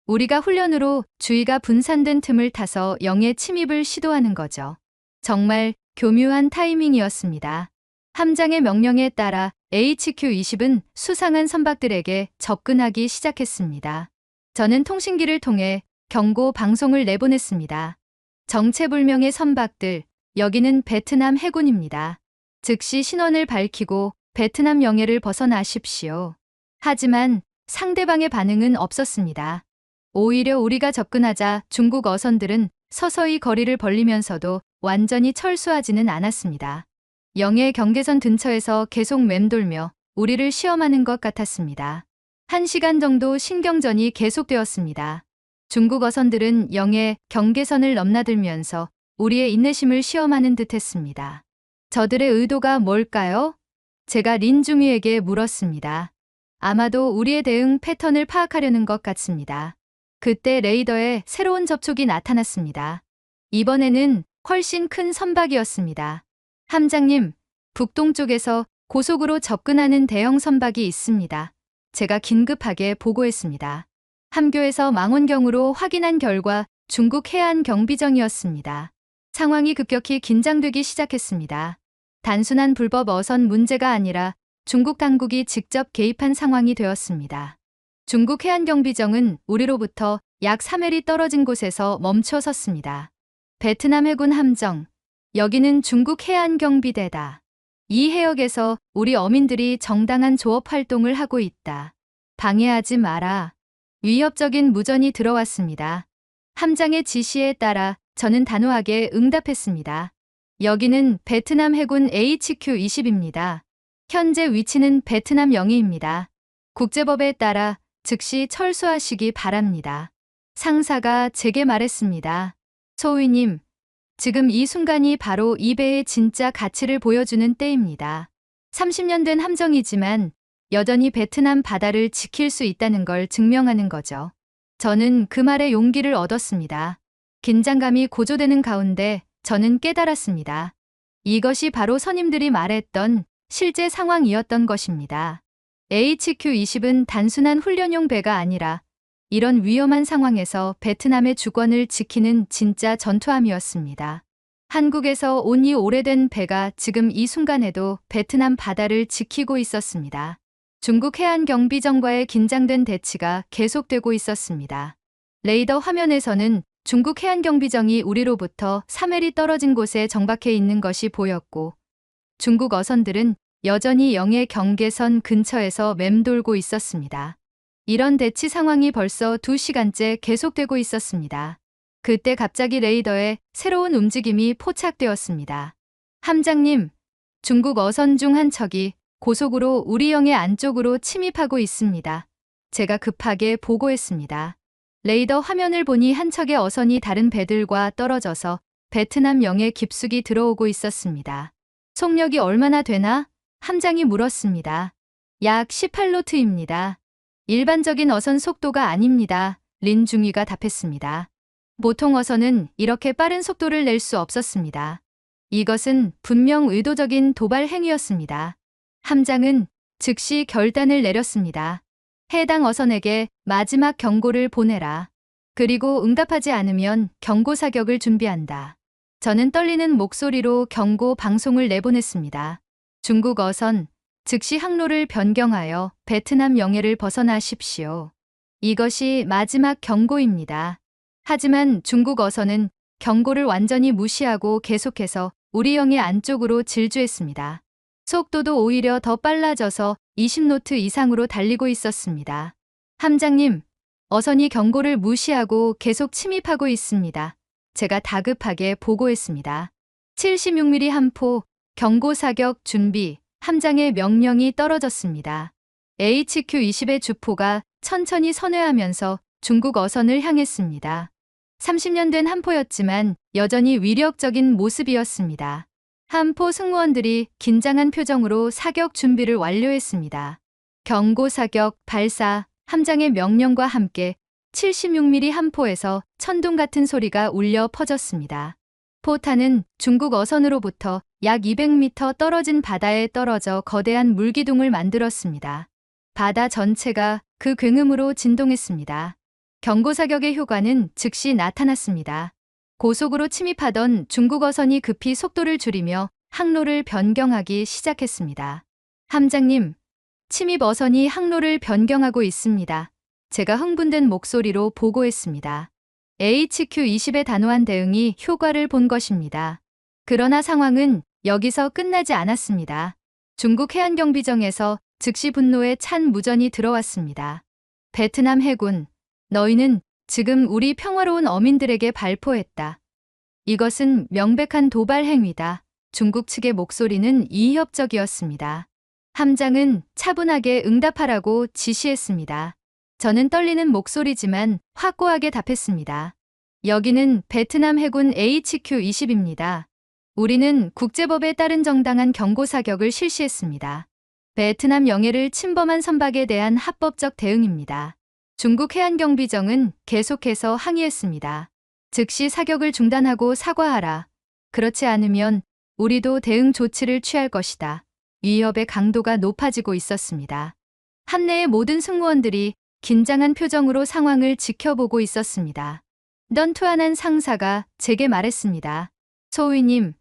S1: 우리가 훈련으로 주의가 분산된 틈을 타서 영의 침입을 시도하는 거죠. 정말 교묘한 타이밍이었습니다. 함장의 명령에 따라 HQ-20은 수상한 선박들에게 접근하기 시작했습니다. 저는 통신기를 통해 경고 방송을 내보냈습니다. 정체불명의 선박들, 여기는 베트남 해군입니다. 즉시 신원을 밝히고 베트남 영해를 벗어나십시오. 하지만 상대방의 반응은 없었습니다. 오히려 우리가 접근하자 중국 어선들은 서서히 거리를 벌리면서도 완전히 철수하지는 않았습니다. 영해 경계선 근처에서 계속 맴돌며 우리를 시험하는 것 같았습니다. 1시간 정도 신경전이 계속되었습니다. 중국 어선들은 영해 경계선을 넘나들면서 우리의 인내심을 시험하는 듯했습니다. 저들의 의도가 뭘까요? 제가 린중위에게 물었습니다. 아마도 우리의 대응 패턴을 파악하려는 것 같습니다. 그때 레이더에 새로운 접촉이 나타났습니다. 이번에는 훨씬 큰 선박이었습니다. 함장님, 북동쪽에서 고속으로 접근하는 대형 선박이 있습니다. 제가 긴급하게 보고했습니다. 함교에서 망원경으로 확인한 결과 중국 해안 경비정이었습니다. 상황이 급격히 긴장되기 시작했습니다. 단순한 불법 어선 문제가 아니라 중국 당국이 직접 개입한 상황이 되었습니다. 중국 해안경비정은 우리로부터 약 3회리 떨어진 곳에서 멈춰 섰습니다. 베트남 해군 함정, 여기는 중국 해안경비대다. 이 해역에서 우리 어민들이 정당한 조업 활동을 하고 있다. 방해하지 마라. 위협적인 무전이 들어왔습니다. 함장의 지시에 따라 저는 단호하게 응답했습니다. 여기는 베트남 해군 HQ-20입니다. 현재 위치는 베트남 영해입니다. 국제법에 따라 즉시 철수하시기 바랍니다. 상사가 제게 말했습니다. 소위님, 지금 이 순간이 바로 이 배의 진짜 가치를 보여주는 때입니다. 30년 된 함정이지만 여전히 베트남 바다를 지킬 수 있다는 걸 증명하는 거죠. 저는 그 말에 용기를 얻었습니다. 긴장감이 고조되는 가운데 저는 깨달았습니다. 이것이 바로 선임들이 말했던 실제 상황이었던 것입니다. HQ-20은 단순한 훈련용 배가 아니라 이런 위험한 상황에서 베트남의 주권을 지키는 진짜 전투함이었습니다. 한국에서 온 이 오래된 배가 지금 이 순간에도 베트남 바다를 지키고 있었습니다. 중국 해안경비정과의 긴장된 대치가 계속되고 있었습니다. 레이더 화면에서는 중국 해안경비정이 우리로부터 3회리 떨어진 곳에 정박해 있는 것이 보였고, 중국 어선들은 여전히 영해 경계선 근처에서 맴돌고 있었습니다. 이런 대치 상황이 벌써 2시간째 계속되고 있었습니다. 그때 갑자기 레이더에 새로운 움직임이 포착되었습니다. 함장님, 중국 어선 중 한 척이 고속으로 우리 영해 안쪽으로 침입하고 있습니다. 제가 급하게 보고했습니다. 레이더 화면을 보니 한 척의 어선이 다른 배들과 떨어져서 베트남 영해 깊숙이 들어오고 있었습니다. 속력이 얼마나 되나? 함장이 물었습니다. 약 18노트입니다. 일반적인 어선 속도가 아닙니다. 린 중위가 답했습니다. 보통 어선은 이렇게 빠른 속도를 낼 수 없었습니다. 이것은 분명 의도적인 도발 행위였습니다. 함장은 즉시 결단을 내렸습니다. 해당 어선에게 마지막 경고를 보내라. 그리고 응답하지 않으면 경고 사격을 준비한다. 저는 떨리는 목소리로 경고 방송을 내보냈습니다. 중국 어선, 즉시 항로를 변경하여 베트남 영해를 벗어나십시오. 이것이 마지막 경고입니다. 하지만 중국 어선은 경고를 완전히 무시하고 계속해서 우리 영해 안쪽으로 질주했습니다. 속도도 오히려 더 빨라져서 20노트 이상으로 달리고 있었습니다. 함장님, 어선이 경고를 무시하고 계속 침입하고 있습니다. 제가 다급하게 보고했습니다. 76mm 함포, 경고 사격 준비, 함장의 명령이 떨어졌습니다. HQ-20의 주포가 천천히 선회하면서 중국 어선을 향했습니다. 30년 된 함포였지만 여전히 위력적인 모습이었습니다. 함포 승무원들이 긴장한 표정으로 사격 준비를 완료했습니다. 경고 사격 발사, 함장의 명령과 함께 76mm 함포에서 천둥 같은 소리가 울려 퍼졌습니다. 포탄은 중국 어선으로부터 약 200m 떨어진 바다에 떨어져 거대한 물기둥을 만들었습니다. 바다 전체가 그 굉음으로 진동했습니다. 경고 사격의 효과는 즉시 나타났습니다. 고속으로 침입하던 중국 어선이 급히 속도를 줄이며 항로를 변경하기 시작했습니다. 함장님, 침입 어선이 항로를 변경하고 있습니다. 제가 흥분된 목소리로 보고했습니다. HQ-20의 단호한 대응이 효과를 본 것입니다. 그러나 상황은 여기서 끝나지 않았습니다. 중국 해안경비정에서 즉시 분노에 찬 무전이 들어왔습니다. 베트남 해군, 너희는 지금 우리 평화로운 어민들에게 발포했다. 이것은 명백한 도발 행위다. 중국 측의 목소리는 이협적이었습니다. 함장은 차분하게 응답하라고 지시했습니다. 저는 떨리는 목소리지만 확고하게 답했습니다. 여기는 베트남 해군 HQ-20입니다. 우리는 국제법에 따른 정당한 경고 사격을 실시했습니다. 베트남 영해를 침범한 선박에 대한 합법적 대응입니다. 중국 해안경비정은 계속해서 항의했습니다. 즉시 사격을 중단하고 사과하라. 그렇지 않으면 우리도 대응 조치를 취할 것이다. 위협의 강도가 높아지고 있었습니다. 함내의 모든 승무원들이 긴장한 표정으로 상황을 지켜보고 있었습니다. 넌투한한 상사가 제게 말했습니다. 소위님,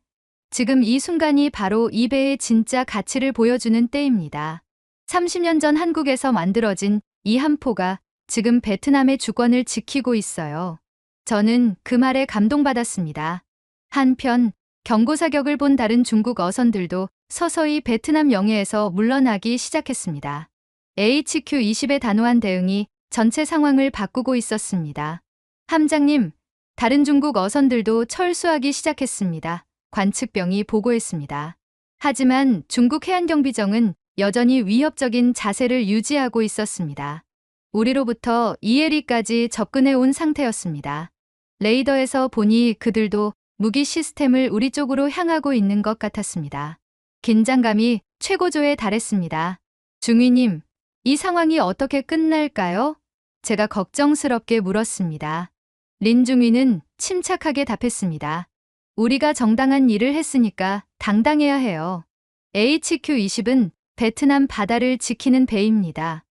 S1: 지금 이 순간이 바로 이 배의 진짜 가치를 보여주는 때입니다. 30년 전 한국에서 만들어진 이 함포가 지금 베트남의 주권을 지키고 있어요. 저는 그 말에 감동받았습니다. 한편 경고 사격을 본 다른 중국 어선들도 서서히 베트남 영해에서 물러나기 시작했습니다. HQ-20의 단호한 대응이 전체 상황을 바꾸고 있었습니다. 함장님, 다른 중국 어선들도 철수하기 시작했습니다. 관측병이 보고했습니다. 하지만 중국 해안경비정은 여전히 위협적인 자세를 유지하고 있었습니다. 우리로부터 이해리까지 접근해 온 상태였습니다. 레이더에서 보니 그들도 무기 시스템을 우리 쪽으로 향하고 있는 것 같았습니다. 긴장감이 최고조에 달했습니다. 중위님, 이 상황이 어떻게 끝날까요? 제가 걱정스럽게 물었습니다. 린 중위는 침착하게 답했습니다. 우리가 정당한 일을 했으니까 당당해야 해요. HQ-20은 베트남 바다를 지키는 배입니다.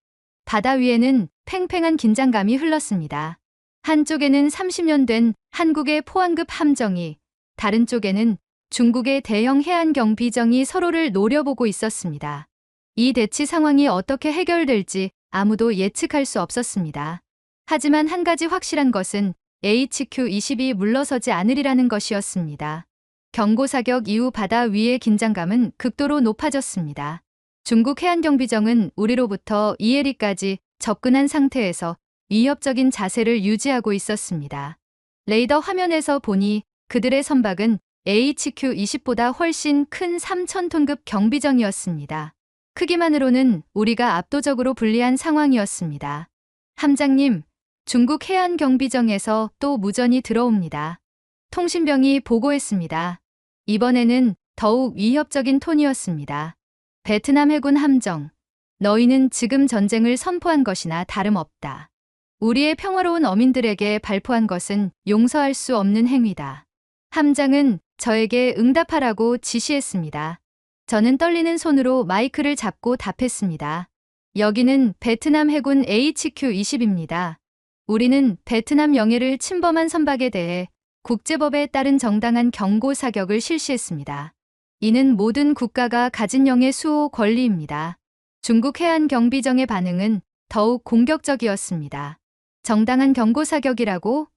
S1: 바다 위에는 팽팽한 긴장감이 흘렀습니다. 한쪽에는 30년 된 한국의 포항급 함정이, 다른 쪽에는 중국의 대형 해안경비정이 서로를 노려보고 있었습니다. 이 대치 상황이 어떻게 해결될지 아무도 예측할 수 없었습니다. 하지만 한 가지 확실한 것은 HQ-20이 물러서지 않으리라는 것이었습니다. 경고사격 이후 바다 위의 긴장감은 극도로 높아졌습니다. 중국 해안경비정은 우리로부터 이해리까지 접근한 상태에서 위협적인 자세를 유지하고 있었습니다. 레이더 화면에서 보니 그들의 선박은 HQ-20보다 훨씬 큰 3,000톤급 경비정이었습니다. 크기만으로는 우리가 압도적으로 불리한 상황이었습니다. 함장님, 중국 해안경비정에서 또 무전이 들어옵니다. 통신병이 보고했습니다. 이번에는 더욱 위협적인 톤이었습니다. 베트남 해군 함정, 너희는 지금 전쟁을 선포한 것이나 다름없다. 우리의 평화로운 어민들에게 발포한 것은 용서할 수 없는 행위다. 함장은 저에게 응답하라고 지시했습니다. 저는 떨리는 손으로 마이크를 잡고 답했습니다. 여기는 베트남 해군 HQ-20입니다. 우리는 베트남 영해를 침범한 선박에 대해 국제법에 따른 정당한 경고 사격을 실시했습니다. 이는 모든 국가가 가진 영해 수호 권리입니다. 중국 해안경비정의 반응은 더욱 공격적이었습니다. 정당한 경고 사격이라고?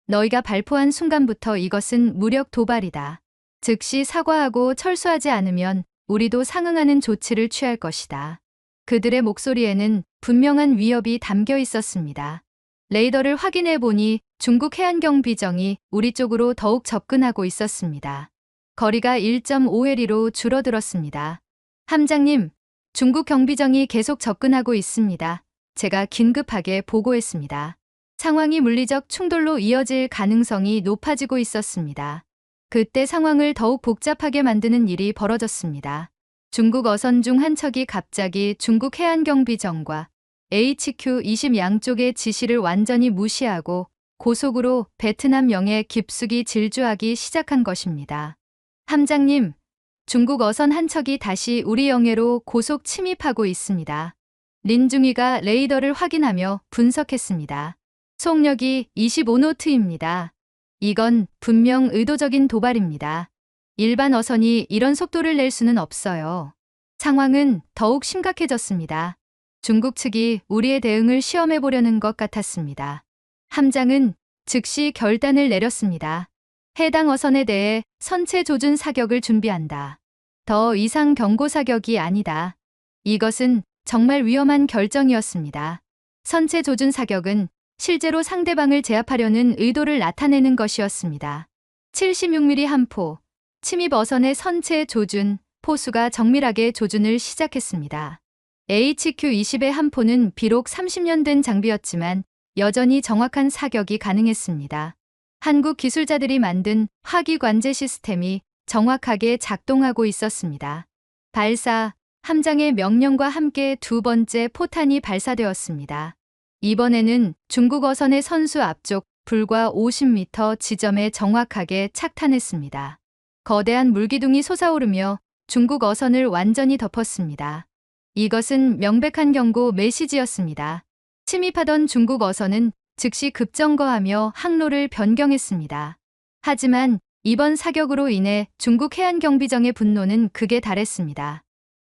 S1: 너희가 발포한 순간부터 이것은 무력 도발이다. 즉시 사과하고 철수하지 않으면 우리도 상응하는 조치를 취할 것이다. 그들의 목소리에는 분명한 위협이 담겨 있었습니다. 레이더를 확인해 보니 중국 해안경비정이 우리 쪽으로 더욱 접근하고 있었습니다. 거리가 1.5해리로 줄어들었습니다. 함장님, 중국 경비정이 계속 접근하고 있습니다. 제가 긴급하게 보고했습니다. 상황이 물리적 충돌로 이어질 가능성이 높아지고 있었습니다. 그때 상황을 더욱 복잡하게 만드는 일이 벌어졌습니다. 중국 어선 중 한 척이 갑자기 중국 해안경비정과 HQ-20 양쪽의 지시를 완전히 무시하고 고속으로 베트남 영해 깊숙이 질주하기 시작한 것입니다. 함장님, 중국 어선 한 척이 다시 우리 영해로 고속 침입하고 있습니다. 린중이가 레이더를 확인하며 분석했습니다. 속력이 25노트입니다. 이건 분명 의도적인 도발입니다. 일반 어선이 이런 속도를 낼 수는 없어요. 상황은 더욱 심각해졌습니다. 중국 측이 우리의 대응을 시험해 보려는 것 같았습니다. 함장은 즉시 결단을 내렸습니다. 해당 어선에 대해 선체 조준 사격을 준비한다. 더 이상 경고 사격이 아니다. 이것은 정말 위험한 결정이었습니다. 선체 조준 사격은 실제로 상대방을 제압하려는 의도를 나타내는 것이었습니다. 76mm 함포, 침입 어선의 선체 조준, 포수가 정밀하게 조준을 시작했습니다. HQ-20의 함포는 비록 30년 된 장비였지만 여전히 정확한 사격이 가능했습니다. 한국 기술자들이 만든 화기 관제 시스템이 정확하게 작동하고 있었습니다. 발사, 함장의 명령과 함께 두 번째 포탄이 발사되었습니다. 이번에는 중국 어선의 선수 앞쪽 불과 50m 지점에 정확하게 착탄했습니다. 거대한 물기둥이 솟아오르며 중국 어선을 완전히 덮었습니다. 이것은 명백한 경고 메시지였습니다. 침입하던 중국 어선은 즉시 급정거하며 항로를 변경했습니다. 하지만 이번 사격으로 인해 중국 해안경비정의 분노는 극에 달했습니다.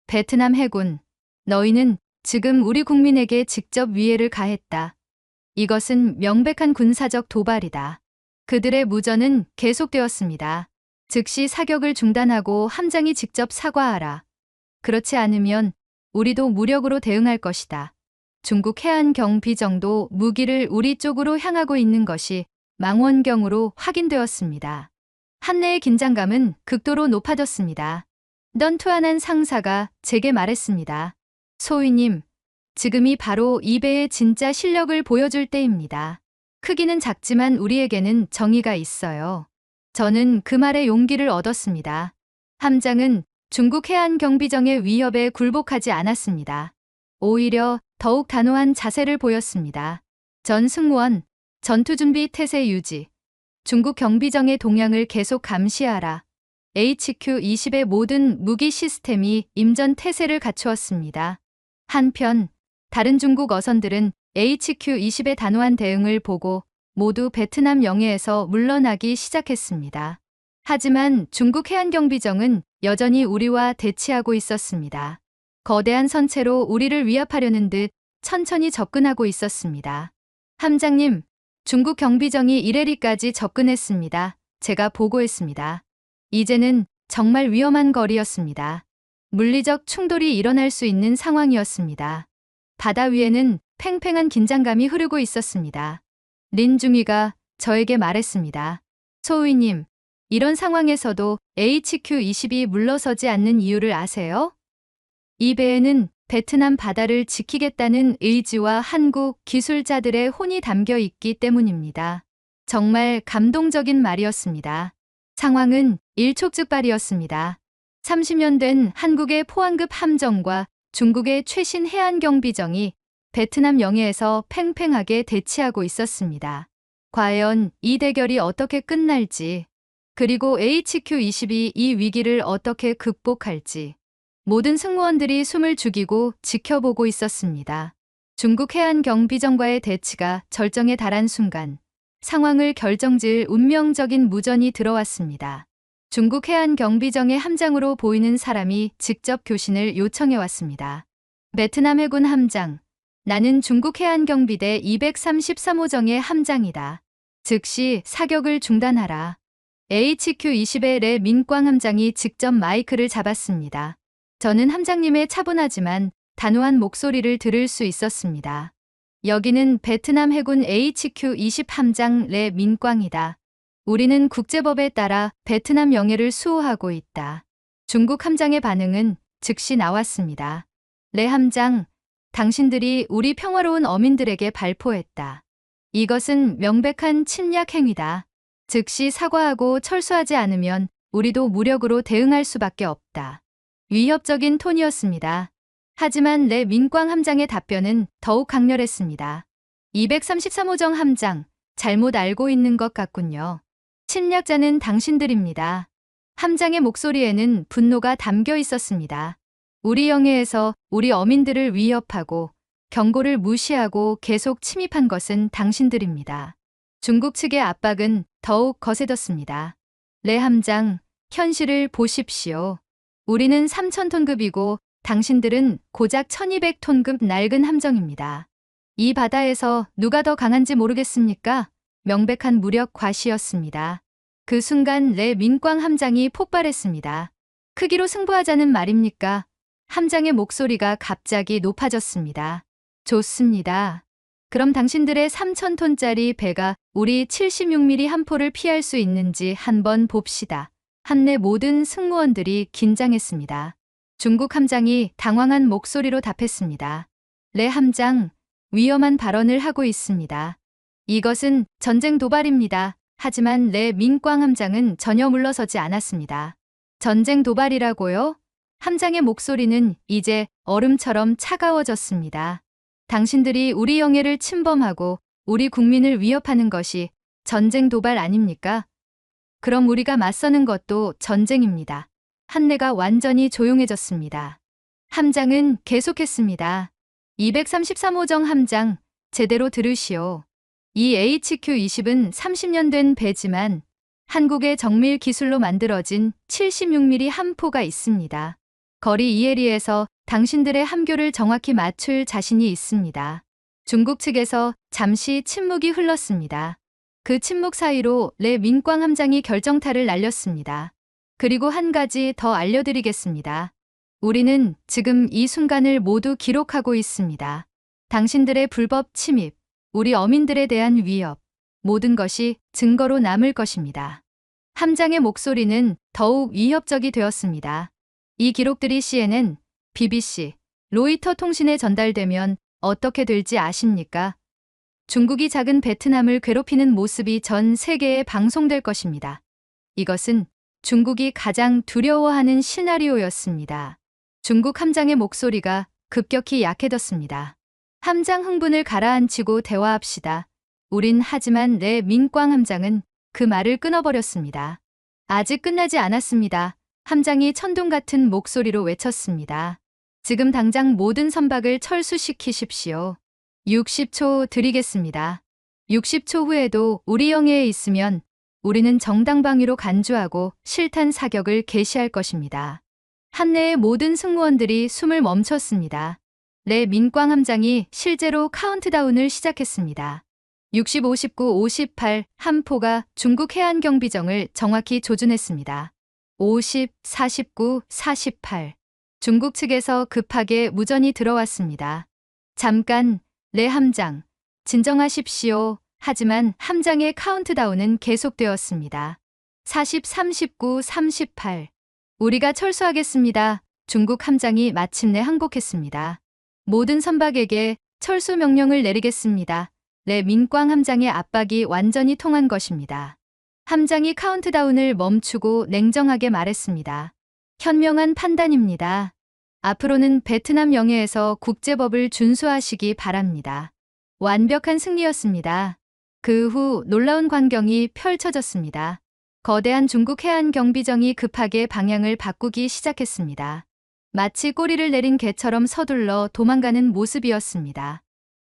S1: 베트남 해군, 너희는 지금 우리 국민에게 직접 위해를 가했다. 이것은 명백한 군사적 도발이다. 그들의 무전은 계속되었습니다. 즉시 사격을 중단하고 함장이 직접 사과하라. 그렇지 않으면 우리도 무력으로 대응할 것이다. 중국 해안경비정도 무기를 우리 쪽으로 향하고 있는 것이 망원경으로 확인되었습니다. 한내의 긴장감은 극도로 높아졌습니다. 넌투한한 상사가 제게 말했습니다. 소위님, 지금이 바로 이 배의 진짜 실력을 보여줄 때입니다. 크기는 작지만 우리에게는 정의가 있어요. 저는 그 말에 용기를 얻었습니다. 함장은 중국 해안경비정의 위협에 굴복하지 않았습니다. 오히려 더욱 단호한 자세를 보였습니다. 전 승무원, 전투준비 태세 유지, 중국 경비정의 동향을 계속 감시하라. HQ-20의 모든 무기 시스템이 임전 태세를 갖추었습니다. 한편 다른 중국 어선들은 HQ-20의 단호한 대응을 보고 모두 베트남 영해에서 물러나기 시작했습니다. 하지만 중국 해안경비정은 여전히 우리와 대치하고 있었습니다. 거대한 선체로 우리를 위압하려는 듯 천천히 접근하고 있었습니다. 함장님, 중국 경비정이 이레리까지 접근했습니다. 제가 보고했습니다. 이제는 정말 위험한 거리였습니다. 물리적 충돌이 일어날 수 있는 상황이었습니다. 바다 위에는 팽팽한 긴장감이 흐르고 있었습니다. 린중이가 저에게 말했습니다. 소위님, 이런 상황에서도 HQ-20이 물러서지 않는 이유를 아세요? 이 배에는 베트남 바다를 지키겠다는 의지와 한국 기술자들의 혼이 담겨 있기 때문입니다. 정말 감동적인 말이었습니다. 상황은 일촉즉발이었습니다. 30년 된 한국의 포항급 함정과 중국의 최신 해안경비정이 베트남 영해에서 팽팽하게 대치하고 있었습니다. 과연 이 대결이 어떻게 끝날지, 그리고 HQ-20이 이 위기를 어떻게 극복할지 모든 승무원들이 숨을 죽이고 지켜보고 있었습니다. 중국 해안경비정과의 대치가 절정에 달한 순간 상황을 결정지을 운명적인 무전이 들어왔습니다. 중국 해안경비정의 함장으로 보이는 사람이 직접 교신을 요청해 왔습니다. 베트남 해군 함장, 나는 중국 해안경비대 233호정의 함장이다. 즉시 사격을 중단하라. HQ-20의 레 민광 함장이 직접 마이크를 잡았습니다. 저는 함장님의 차분하지만 단호한 목소리를 들을 수 있었습니다. 여기는 베트남 해군 HQ-20 함장 레 민광이다. 우리는 국제법에 따라 베트남 영해를 수호하고 있다. 중국 함장의 반응은 즉시 나왔습니다. 레 함장, 당신들이 우리 평화로운 어민들에게 발포했다. 이것은 명백한 침략 행위다. 즉시 사과하고 철수하지 않으면 우리도 무력으로 대응할 수밖에 없다. 위협적인 톤이었습니다. 하지만 레 민광 함장의 답변은 더욱 강렬했습니다. 233호정 함장, 잘못 알고 있는 것 같군요. 침략자는 당신들입니다. 함장의 목소리에는 분노가 담겨 있었습니다. 우리 영해에서 우리 어민들을 위협하고 경고를 무시하고 계속 침입한 것은 당신들입니다. 중국 측의 압박은 더욱 거세졌습니다. 레 함장, 현실을 보십시오. 우리는 3,000톤급이고 당신들은 고작 1,200톤급 낡은 함정입니다. 이 바다에서 누가 더 강한지 모르겠습니까? 명백한 무력 과시였습니다. 그 순간 레 민광 함장이 폭발했습니다. 크기로 승부하자는 말입니까? 함장의 목소리가 갑자기 높아졌습니다. 좋습니다. 그럼 당신들의 3,000톤짜리 배가 우리 76mm 함포를 피할 수 있는지 한번 봅시다. 한내 모든 승무원들이 긴장했습니다. 중국 함장이 당황한 목소리로 답했습니다. 레 함장, 위험한 발언을 하고 있습니다. 이것은 전쟁 도발입니다. 하지만 레 민광 함장은 전혀 물러서지 않았습니다. 전쟁 도발이라고요? 함장의 목소리는 이제 얼음처럼 차가워졌습니다. 당신들이 우리 영해를 침범하고 우리 국민을 위협하는 것이 전쟁 도발 아닙니까? 그럼 우리가 맞서는 것도 전쟁입니다. 한내가 완전히 조용해졌습니다. 함장은 계속했습니다. 233호정 함장, 제대로 들으시오. 이 HQ-20은 30년 된 배지만 한국의 정밀 기술로 만들어진 76mm 함포가 있습니다. 거리 이해리에서 당신들의 함교를 정확히 맞출 자신이 있습니다. 중국 측에서 잠시 침묵이 흘렀습니다. 그 침묵 사이로 레 민광 함장이 결정타를 날렸습니다. 그리고 한 가지 더 알려드리겠습니다. 우리는 지금 이 순간을 모두 기록하고 있습니다. 당신들의 불법 침입, 우리 어민들에 대한 위협, 모든 것이 증거로 남을 것입니다. 함장의 목소리는 더욱 위협적이 되었습니다. 이 기록들이 CNN, BBC, 로이터 통신에 전달되면 어떻게 될지 아십니까? 중국이 작은 베트남을 괴롭히는 모습이 전 세계에 방송될 것입니다. 이것은 중국이 가장 두려워하는 시나리오였습니다. 중국 함장의 목소리가 급격히 약해졌습니다. 함장 흥분을 가라앉히고 대화합시다. 하지만 내 민꽝 함장은 그 말을 끊어버렸습니다. 아직 끝나지 않았습니다. 함장이 천둥 같은 목소리로 외쳤습니다. 지금 당장 모든 선박을 철수시키십시오. 60초 드리겠습니다. 60초 후에도 우리 영해에 있으면 우리는 정당방위로 간주하고 실탄 사격을 개시할 것입니다. 함내의 모든 승무원들이 숨을 멈췄습니다. 내 민꽝 함장이 실제로 카운트다운을 시작했습니다. 60, 59, 58 함포가 중국 해안경비정을 정확히 조준했습니다. 50, 49, 48 중국 측에서 급하게 무전이 들어왔습니다. 잠깐, 내 함장, 진정하십시오. 하지만 함장의 카운트다운은 계속되었습니다. 40, 39, 38 우리가 철수하겠습니다. 중국 함장이 마침내 항복했습니다. 모든 선박에게 철수 명령을 내리겠습니다. 내 민꽝 함장의 압박이 완전히 통한 것입니다. 함장이 카운트다운을 멈추고 냉정하게 말했습니다. 현명한 판단입니다. 앞으로는 베트남 영해에서 국제법을 준수하시기 바랍니다. 완벽한 승리였습니다. 그 후 놀라운 광경이 펼쳐졌습니다. 거대한 중국 해안 경비정이 급하게 방향을 바꾸기 시작했습니다. 마치 꼬리를 내린 개처럼 서둘러 도망가는 모습이었습니다.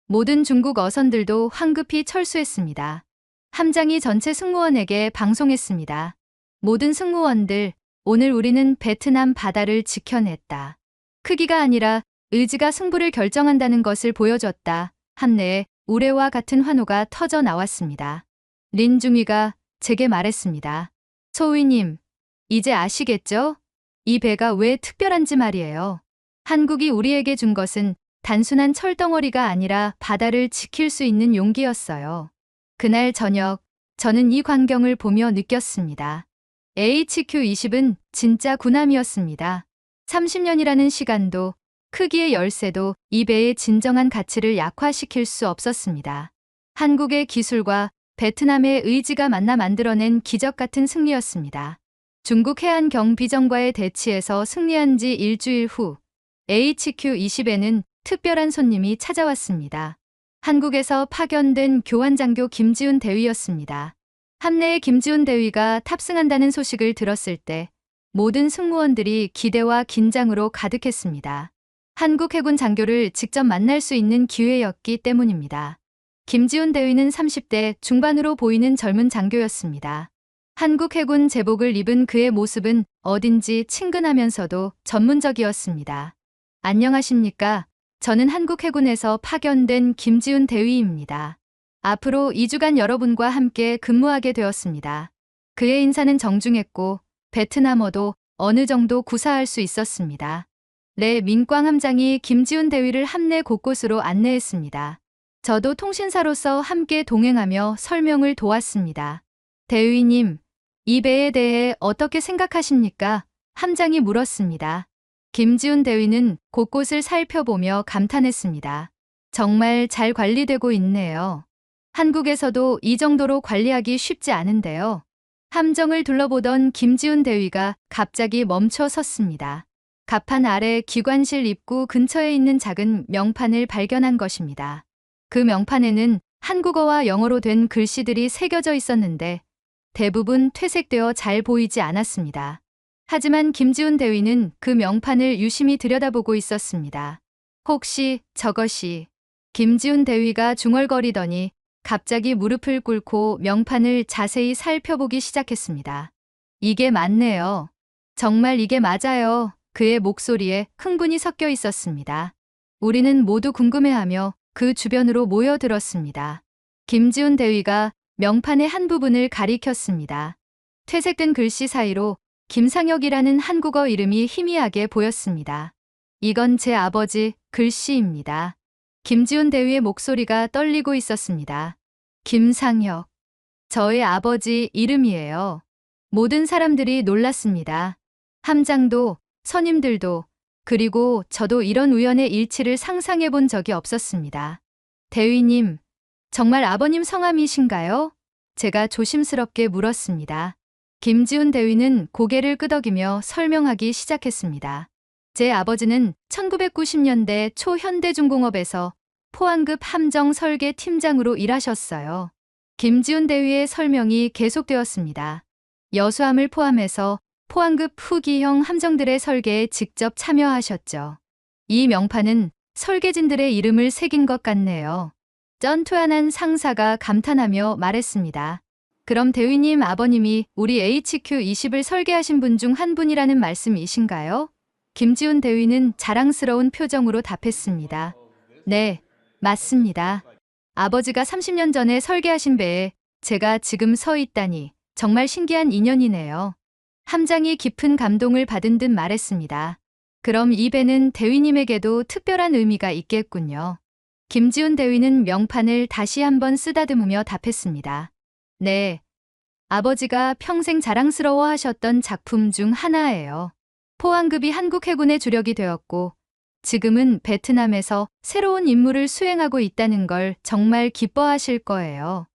S1: 모든 중국 어선들도 황급히 철수했습니다. 함장이 전체 승무원에게 방송했습니다. 모든 승무원들, 오늘 우리는 베트남 바다를 지켜냈다. 크기가 아니라 의지가 승부를 결정한다는 것을 보여줬다. 함내에 우레와 같은 환호가 터져 나왔습니다. 린중위가 제게 말했습니다. 소위님, 이제 아시겠죠? 이 배가 왜 특별한지 말이에요. 한국이 우리에게 준 것은 단순한 철덩어리가 아니라 바다를 지킬 수 있는 용기였어요. 그날 저녁, 저는 이 광경을 보며 느꼈습니다. HQ-20은 진짜 군함이었습니다. 30년이라는 시간도, 크기의 열쇠도 이 배의 진정한 가치를 약화시킬 수 없었습니다. 한국의 기술과 베트남의 의지가 만나 만들어낸 기적 같은 승리였습니다. 중국 해안 경비정과의 대치에서 승리한 지 일주일 후, HQ-20에는 특별한 손님이 찾아왔습니다. 한국에서 파견된 교환장교 김지훈 대위였습니다. 함내의 김지훈 대위가 탑승한다는 소식을 들었을 때 모든 승무원들이 기대와 긴장으로 가득했습니다. 한국 해군 장교를 직접 만날 수 있는 기회였기 때문입니다. 김지훈 대위는 30대 중반으로 보이는 젊은 장교였습니다. 한국 해군 제복을 입은 그의 모습은 어딘지 친근하면서도 전문적이었습니다. 안녕하십니까? 저는 한국 해군에서 파견된 김지훈 대위입니다. 앞으로 2주간 여러분과 함께 근무하게 되었습니다. 그의 인사는 정중했고 베트남어도 어느 정도 구사할 수 있었습니다. 내 민꽝 함장이 김지훈 대위를 함내 곳곳으로 안내했습니다. 저도 통신사로서 함께 동행하며 설명을 도왔습니다. 대위님, 이 배에 대해 어떻게 생각하십니까? 함장이 물었습니다. 김지훈 대위는 곳곳을 살펴보며 감탄했습니다. 정말 잘 관리되고 있네요. 한국에서도 이 정도로 관리하기 쉽지 않은데요. 함정을 둘러보던 김지훈 대위가 갑자기 멈춰 섰습니다. 갑판 아래 기관실 입구 근처에 있는 작은 명판을 발견한 것입니다. 그 명판에는 한국어와 영어로 된 글씨들이 새겨져 있었는데 대부분 퇴색되어 잘 보이지 않았습니다. 하지만 김지훈 대위는 그 명판을 유심히 들여다보고 있었습니다. 혹시 저것이... 김지훈 대위가 중얼거리더니 갑자기 무릎을 꿇고 명판을 자세히 살펴보기 시작했습니다. 이게 맞네요. 정말 이게 맞아요. 그의 목소리에 흥분이 섞여 있었습니다. 우리는 모두 궁금해하며 그 주변으로 모여들었습니다. 김지훈 대위가 명판의 한 부분을 가리켰습니다. 퇴색된 글씨 사이로 김상혁이라는 한국어 이름이 희미하게 보였습니다. 이건 제 아버지 글씨입니다. 김지훈 대위의 목소리가 떨리고 있었습니다. 김상혁. 저의 아버지 이름이에요. 모든 사람들이 놀랐습니다. 함장도, 선임들도, 그리고 저도 이런 우연의 일치를 상상해 본 적이 없었습니다. 대위님, 정말 아버님 성함이신가요? 제가 조심스럽게 물었습니다. 김지훈 대위는 고개를 끄덕이며 설명하기 시작했습니다. 제 아버지는 1990년대 초 현대중공업에서 포항급 함정 설계 팀장으로 일하셨어요. 김지훈 대위의 설명이 계속되었습니다. 여수함을 포함해서 포항급 후기형 함정들의 설계에 직접 참여하셨죠. 이 명판은 설계진들의 이름을 새긴 것 같네요. 쩐투한한 상사가 감탄하며 말했습니다. 그럼 대위님 아버님이 우리 HQ-20을 설계하신 분 중 한 분이라는 말씀이신가요? 김지훈 대위는 자랑스러운 표정으로 답했습니다. 네, 맞습니다. 아버지가 30년 전에 설계하신 배에 제가 지금 서 있다니 정말 신기한 인연이네요. 함장이 깊은 감동을 받은 듯 말했습니다. 그럼 이 배는 대위님에게도 특별한 의미가 있겠군요. 김지훈 대위는 명판을 다시 한번 쓰다듬으며 답했습니다. 네, 아버지가 평생 자랑스러워 하셨던 작품 중 하나예요. 포항급이 한국 해군의 주력이 되었고 지금은 베트남에서 새로운 임무를 수행하고 있다는 걸 정말 기뻐하실 거예요.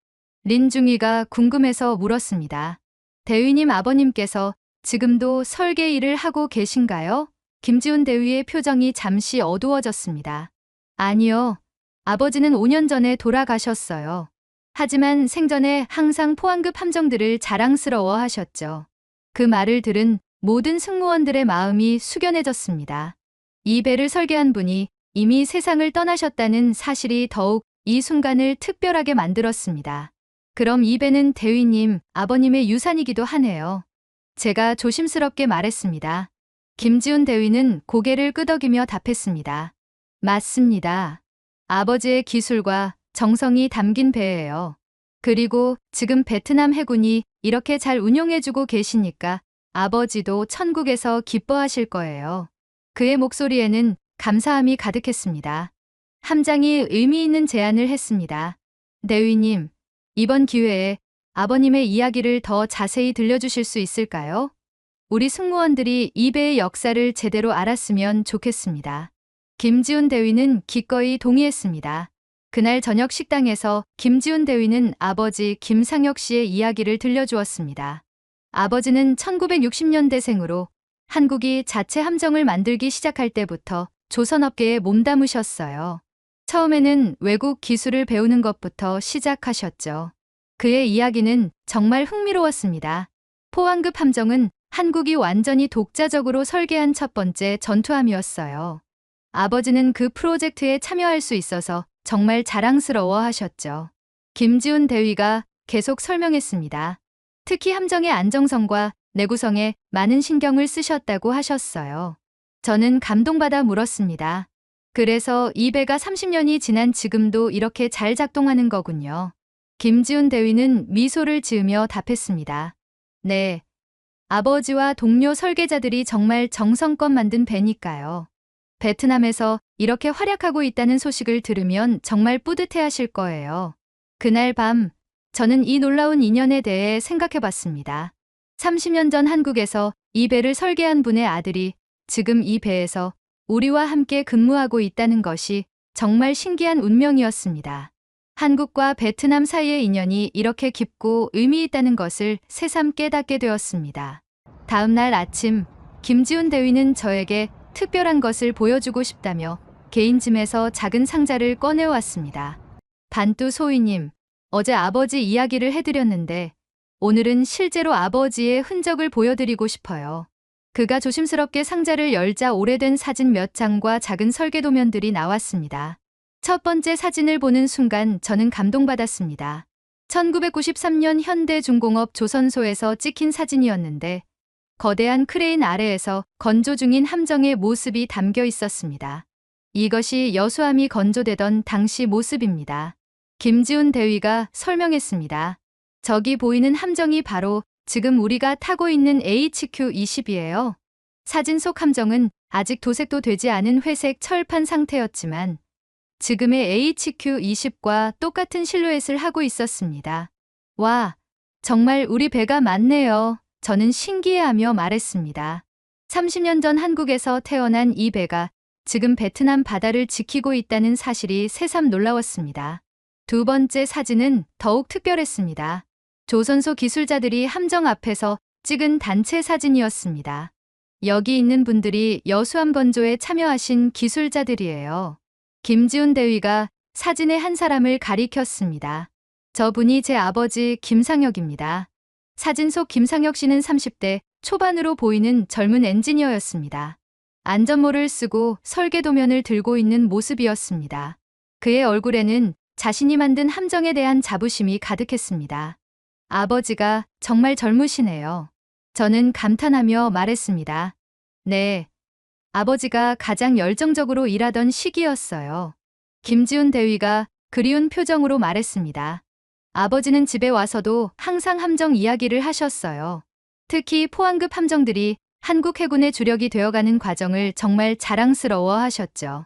S1: 린중이가 궁금해서 물었습니다. 대위님 아버님께서 지금도 설계 일을 하고 계신가요? 김지훈 대위의 표정이 잠시 어두워졌습니다. 아니요. 아버지는 5년 전에 돌아가셨어요. 하지만 생전에 항상 포항급 함정들을 자랑스러워 하셨죠. 그 말을 들은 모든 승무원들의 마음이 숙연해졌습니다. 이 배를 설계한 분이 이미 세상을 떠나셨다는 사실이 더욱 이 순간을 특별하게 만들었습니다. 그럼 이 배는 대위님, 아버님의 유산이기도 하네요. 제가 조심스럽게 말했습니다. 김지훈 대위는 고개를 끄덕이며 답했습니다. 맞습니다. 아버지의 기술과 정성이 담긴 배예요. 그리고 지금 베트남 해군이 이렇게 잘 운용해주고 계시니까 아버지도 천국에서 기뻐하실 거예요. 그의 목소리에는 감사함이 가득했습니다. 함장이 의미 있는 제안을 했습니다. 대위님, 이번 기회에 아버님의 이야기를 더 자세히 들려주실 수 있을까요? 우리 승무원들이 이 배의 역사를 제대로 알았으면 좋겠습니다. 김지훈 대위는 기꺼이 동의했습니다. 그날 저녁 식당에서 김지훈 대위는 아버지 김상혁 씨의 이야기를 들려주었습니다. 아버지는 1960년대생으로 한국이 자체 함정을 만들기 시작할 때부터 조선업계에 몸담으셨어요. 처음에는 외국 기술을 배우는 것부터 시작하셨죠. 그의 이야기는 정말 흥미로웠습니다. 포항급 함정은 한국이 완전히 독자적으로 설계한 첫 번째 전투함이었어요. 아버지는 그 프로젝트에 참여할 수 있어서 정말 자랑스러워 하셨죠. 김지훈 대위가 계속 설명했습니다. 특히 함정의 안정성과 내구성에 많은 신경을 쓰셨다고 하셨어요. 저는 감동받아 물었습니다. 그래서 이 배가 30년이 지난 지금도 이렇게 잘 작동하는 거군요. 김지훈 대위는 미소를 지으며 답했습니다. 네. 아버지와 동료 설계자들이 정말 정성껏 만든 배니까요. 베트남에서 이렇게 활약하고 있다는 소식을 들으면 정말 뿌듯해 하실 거예요. 그날 밤, 저는 이 놀라운 인연에 대해 생각해 봤습니다. 30년 전 한국에서 이 배를 설계한 분의 아들이 지금 이 배에서 우리와 함께 근무하고 있다는 것이 정말 신기한 운명이었습니다. 한국과 베트남 사이의 인연이 이렇게 깊고 의미 있다는 것을 새삼 깨닫게 되었습니다. 다음 날 아침, 김지훈 대위는 저에게 특별한 것을 보여주고 싶다며 개인 짐에서 작은 상자를 꺼내왔습니다. 반뚜 소위님, 어제 아버지 이야기를 해드렸는데 오늘은 실제로 아버지의 흔적을 보여드리고 싶어요. 그가 조심스럽게 상자를 열자 오래된 사진 몇 장과 작은 설계 도면들이 나왔습니다. 첫 번째 사진을 보는 순간 저는 감동받았습니다. 1993년 현대중공업 조선소에서 찍힌 사진이었는데 거대한 크레인 아래에서 건조 중인 함정의 모습이 담겨 있었습니다. 이것이 여수함이 건조되던 당시 모습입니다. 김지훈 대위가 설명했습니다. 저기 보이는 함정이 바로 지금 우리가 타고 있는 HQ-20이에요. 사진 속 함정은 아직 도색도 되지 않은 회색 철판 상태였지만 지금의 HQ20과 똑같은 실루엣을 하고 있었습니다. 와, 정말 우리 배가 맞네요. 저는 신기해하며 말했습니다. 30년 전 한국에서 태어난 이 배가 지금 베트남 바다를 지키고 있다는 사실이 새삼 놀라웠습니다. 두 번째 사진은 더욱 특별했습니다. 조선소 기술자들이 함정 앞에서 찍은 단체 사진이었습니다. 여기 있는 분들이 여수함 건조에 참여하신 기술자들이에요. 김지훈 대위가 사진의 한 사람을 가리켰습니다. 저분이 제 아버지 김상혁입니다. 사진 속 김상혁 씨는 30대 초반으로 보이는 젊은 엔지니어였습니다. 안전모를 쓰고 설계 도면을 들고 있는 모습이었습니다. 그의 얼굴에는 자신이 만든 함정에 대한 자부심이 가득했습니다. 아버지가 정말 젊으시네요. 저는 감탄하며 말했습니다. 네. 아버지가 가장 열정적으로 일하던 시기였어요. 김지훈 대위가 그리운 표정으로 말했습니다. 아버지는 집에 와서도 항상 함정 이야기를 하셨어요. 특히 포항급 함정들이 한국 해군의 주력이 되어가는 과정을 정말 자랑스러워 하셨죠.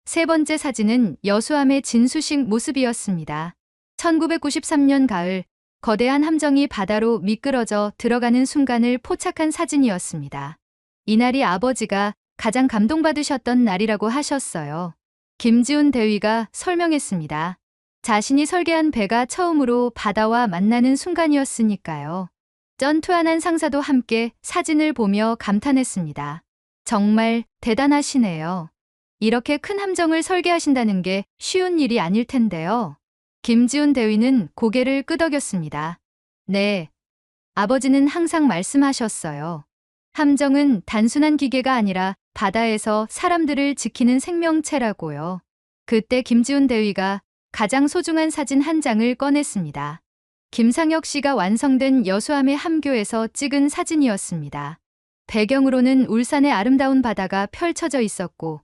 S1: 세 번째 사진은 여수함의 진수식 모습이었습니다. 1993년 가을, 거대한 함정이 바다로 미끄러져 들어가는 순간을 포착한 사진이었습니다. 이날이 아버지가 가장 감동받으셨던 날이라고 하셨어요. 김지훈 대위가 설명했습니다. 자신이 설계한 배가 처음으로 바다와 만나는 순간이었으니까요. 쩐투한한 상사도 함께 사진을 보며 감탄했습니다. 정말 대단하시네요. 이렇게 큰 함정을 설계하신다는 게 쉬운 일이 아닐 텐데요. 김지훈 대위는 고개를 끄덕였습니다. 네. 아버지는 항상 말씀하셨어요. 함정은 단순한 기계가 아니라 바다에서 사람들을 지키는 생명체라고요. 그때 김지훈 대위가 가장 소중한 사진 한 장을 꺼냈습니다. 김상혁 씨가 완성된 여수함의 함교에서 찍은 사진이었습니다. 배경으로는 울산의 아름다운 바다가 펼쳐져 있었고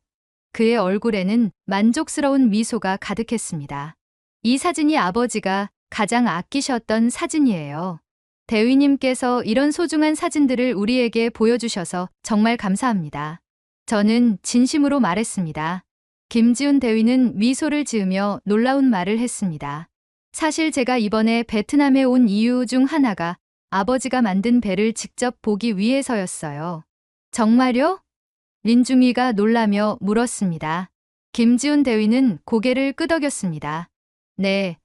S1: 그의 얼굴에는 만족스러운 미소가 가득했습니다. 이 사진이 아버지가 가장 아끼셨던 사진이에요. 대위님께서 이런 소중한 사진들을 우리에게 보여주셔서 정말 감사합니다. 저는 진심으로 말했습니다. 김지훈 대위는 미소를 지으며 놀라운 말을 했습니다. 사실 제가 이번에 베트남에 온 이유 중 하나가 아버지가 만든 배를 직접 보기 위해서였어요. 정말요? 린중이가 놀라며 물었습니다. 김지훈 대위는 고개를 끄덕였습니다. 네.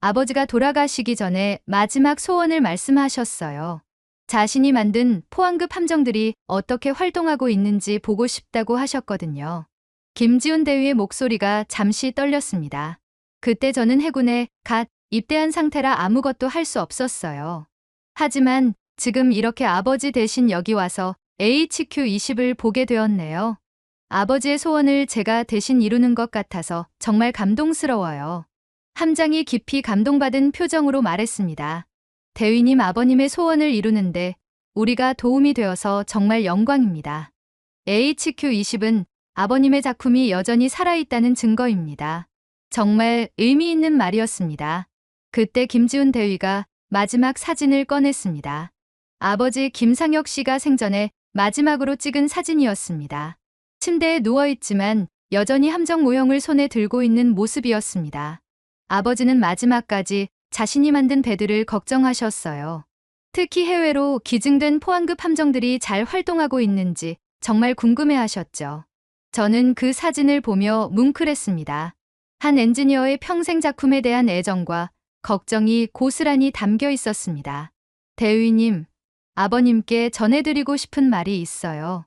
S1: 아버지가 돌아가시기 전에 마지막 소원을 말씀하셨어요. 자신이 만든 포항급 함정들이 어떻게 활동하고 있는지 보고 싶다고 하셨거든요. 김지훈 대위의 목소리가 잠시 떨렸습니다. 그때 저는 해군에 갓 입대한 상태라 아무것도 할 수 없었어요. 하지만 지금 이렇게 아버지 대신 여기 와서 HQ20을 보게 되었네요. 아버지의 소원을 제가 대신 이루는 것 같아서 정말 감동스러워요. 함장이 깊이 감동받은 표정으로 말했습니다. 대위님 아버님의 소원을 이루는데 우리가 도움이 되어서 정말 영광입니다. HQ20은 아버님의 작품이 여전히 살아있다는 증거입니다. 정말 의미 있는 말이었습니다. 그때 김지훈 대위가 마지막 사진을 꺼냈습니다. 아버지 김상혁 씨가 생전에 마지막으로 찍은 사진이었습니다. 침대에 누워있지만 여전히 함정 모형을 손에 들고 있는 모습이었습니다. 아버지는 마지막까지 자신이 만든 배들을 걱정하셨어요. 특히 해외로 기증된 포항급 함정들이 잘 활동하고 있는지 정말 궁금해하셨죠. 저는 그 사진을 보며 뭉클했습니다. 한 엔지니어의 평생 작품에 대한 애정과 걱정이 고스란히 담겨 있었습니다. 대위님, 아버님께 전해드리고 싶은 말이 있어요.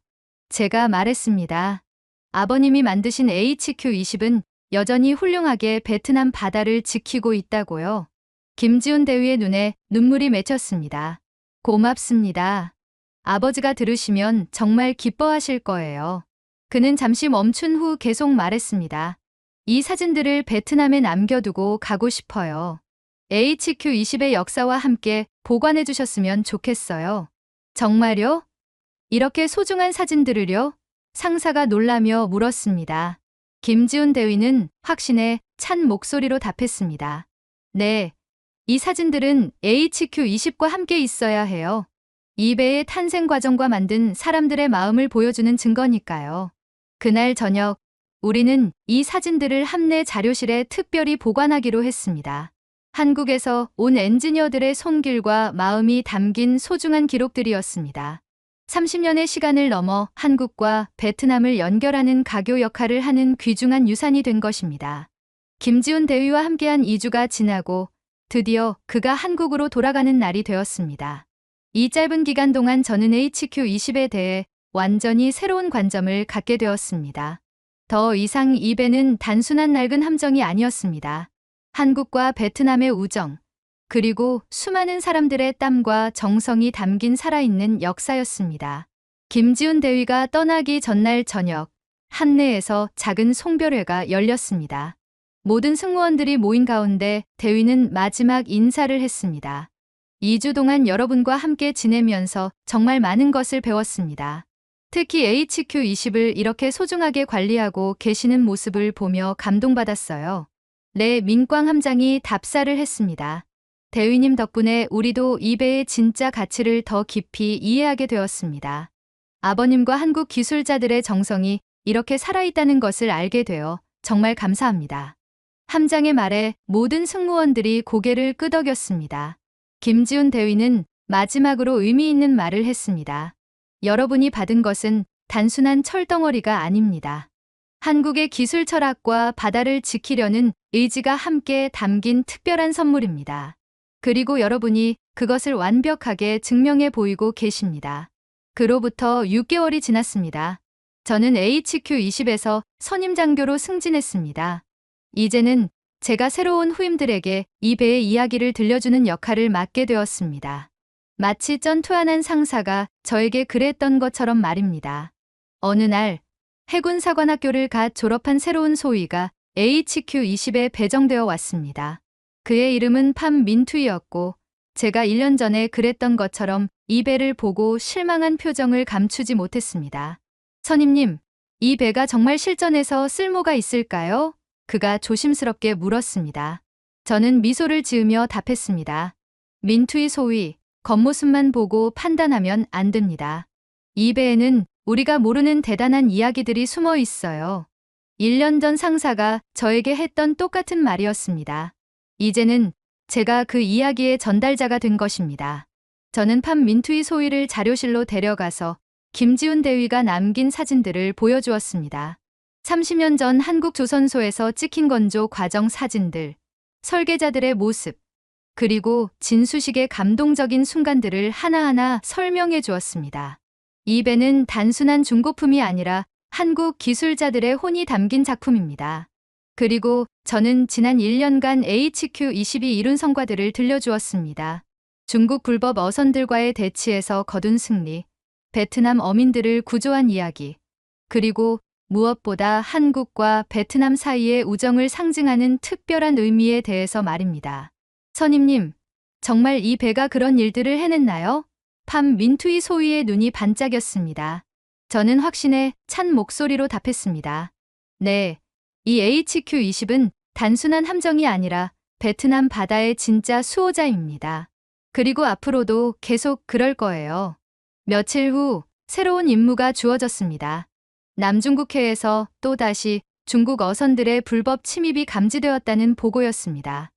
S1: 제가 말했습니다. 아버님이 만드신 HQ20은 여전히 훌륭하게 베트남 바다를 지키고 있다고요. 김지훈 대위의 눈에 눈물이 맺혔습니다. 고맙습니다. 아버지가 들으시면 정말 기뻐하실 거예요. 그는 잠시 멈춘 후 계속 말했습니다. 이 사진들을 베트남에 남겨두고 가고 싶어요. HQ20의 역사와 함께 보관해 주셨으면 좋겠어요. 정말요? 이렇게 소중한 사진들을요? 상사가 놀라며 물었습니다. 김지훈 대위는 확신에 찬 목소리로 답했습니다. 네, 이 사진들은 HQ20과 함께 있어야 해요. 이 배의 탄생 과정과 만든 사람들의 마음을 보여주는 증거니까요. 그날 저녁 우리는 이 사진들을 함내 자료실에 특별히 보관하기로 했습니다. 한국에서 온 엔지니어들의 손길과 마음이 담긴 소중한 기록들이었습니다. 30년의 시간을 넘어 한국과 베트남을 연결하는 가교 역할을 하는 귀중한 유산이 된 것입니다. 김지훈 대위와 함께한 2주가 지나고 드디어 그가 한국으로 돌아가는 날이 되었습니다. 이 짧은 기간 동안 저는 HQ20에 대해 완전히 새로운 관점을 갖게 되었습니다. 더 이상 이 배는 단순한 낡은 함정이 아니었습니다. 한국과 베트남의 우정, 그리고 수많은 사람들의 땀과 정성이 담긴 살아있는 역사였습니다. 김지훈 대위가 떠나기 전날 저녁, 한내에서 작은 송별회가 열렸습니다. 모든 승무원들이 모인 가운데 대위는 마지막 인사를 했습니다. 2주 동안 여러분과 함께 지내면서 정말 많은 것을 배웠습니다. 특히 HQ20을 이렇게 소중하게 관리하고 계시는 모습을 보며 감동받았어요. 네, 민광 함장이 답사를 했습니다. 대위님 덕분에 우리도 이 배의 진짜 가치를 더 깊이 이해하게 되었습니다. 아버님과 한국 기술자들의 정성이 이렇게 살아있다는 것을 알게 되어 정말 감사합니다. 함장의 말에 모든 승무원들이 고개를 끄덕였습니다. 김지훈 대위는 마지막으로 의미 있는 말을 했습니다. 여러분이 받은 것은 단순한 철덩어리가 아닙니다. 한국의 기술 철학과 바다를 지키려는 의지가 함께 담긴 특별한 선물입니다. 그리고 여러분이 그것을 완벽하게 증명해 보이고 계십니다. 그로부터 6개월이 지났습니다. 저는 HQ20에서 선임장교로 승진했습니다. 이제는 제가 새로운 후임들에게 이 배의 이야기를 들려주는 역할을 맡게 되었습니다. 마치 쩐투하는 상사가 저에게 그랬던 것처럼 말입니다. 어느 날 해군사관학교를 갓 졸업한 새로운 소위가 HQ20에 배정되어 왔습니다. 그의 이름은 팜 민투이였고 제가 1년 전에 그랬던 것처럼 이 배를 보고 실망한 표정을 감추지 못했습니다. 선임님, 이 배가 정말 실전에서 쓸모가 있을까요? 그가 조심스럽게 물었습니다. 저는 미소를 지으며 답했습니다. 민투이 소위, 겉모습만 보고 판단하면 안 됩니다. 이 배에는 우리가 모르는 대단한 이야기들이 숨어 있어요. 1년 전 상사가 저에게 했던 똑같은 말이었습니다. 이제는 제가 그 이야기의 전달자가 된 것입니다. 저는 팜 민투이 소위를 자료실로 데려가서 김지훈 대위가 남긴 사진들을 보여주었습니다. 30년 전 한국 조선소에서 찍힌 건조 과정 사진들, 설계자들의 모습, 그리고 진수식의 감동적인 순간들을 하나하나 설명해 주었습니다. 이 배는 단순한 중고품이 아니라 한국 기술자들의 혼이 담긴 작품입니다. 그리고 저는 지난 1년간 HQ20이 이룬 성과들을 들려주었습니다. 중국 불법 어선들과의 대치에서 거둔 승리, 베트남 어민들을 구조한 이야기, 그리고 무엇보다 한국과 베트남 사이의 우정을 상징하는 특별한 의미에 대해서 말입니다. 선임님, 정말 이 배가 그런 일들을 해냈나요? 팜 민투이 소위의 눈이 반짝였습니다. 저는 확신에 찬 목소리로 답했습니다. 네, 이 HQ20은 단순한 함정이 아니라 베트남 바다의 진짜 수호자입니다. 그리고 앞으로도 계속 그럴 거예요. 며칠 후 새로운 임무가 주어졌습니다. 남중국해에서 또다시 중국 어선들의 불법 침입이 감지되었다는 보고였습니다.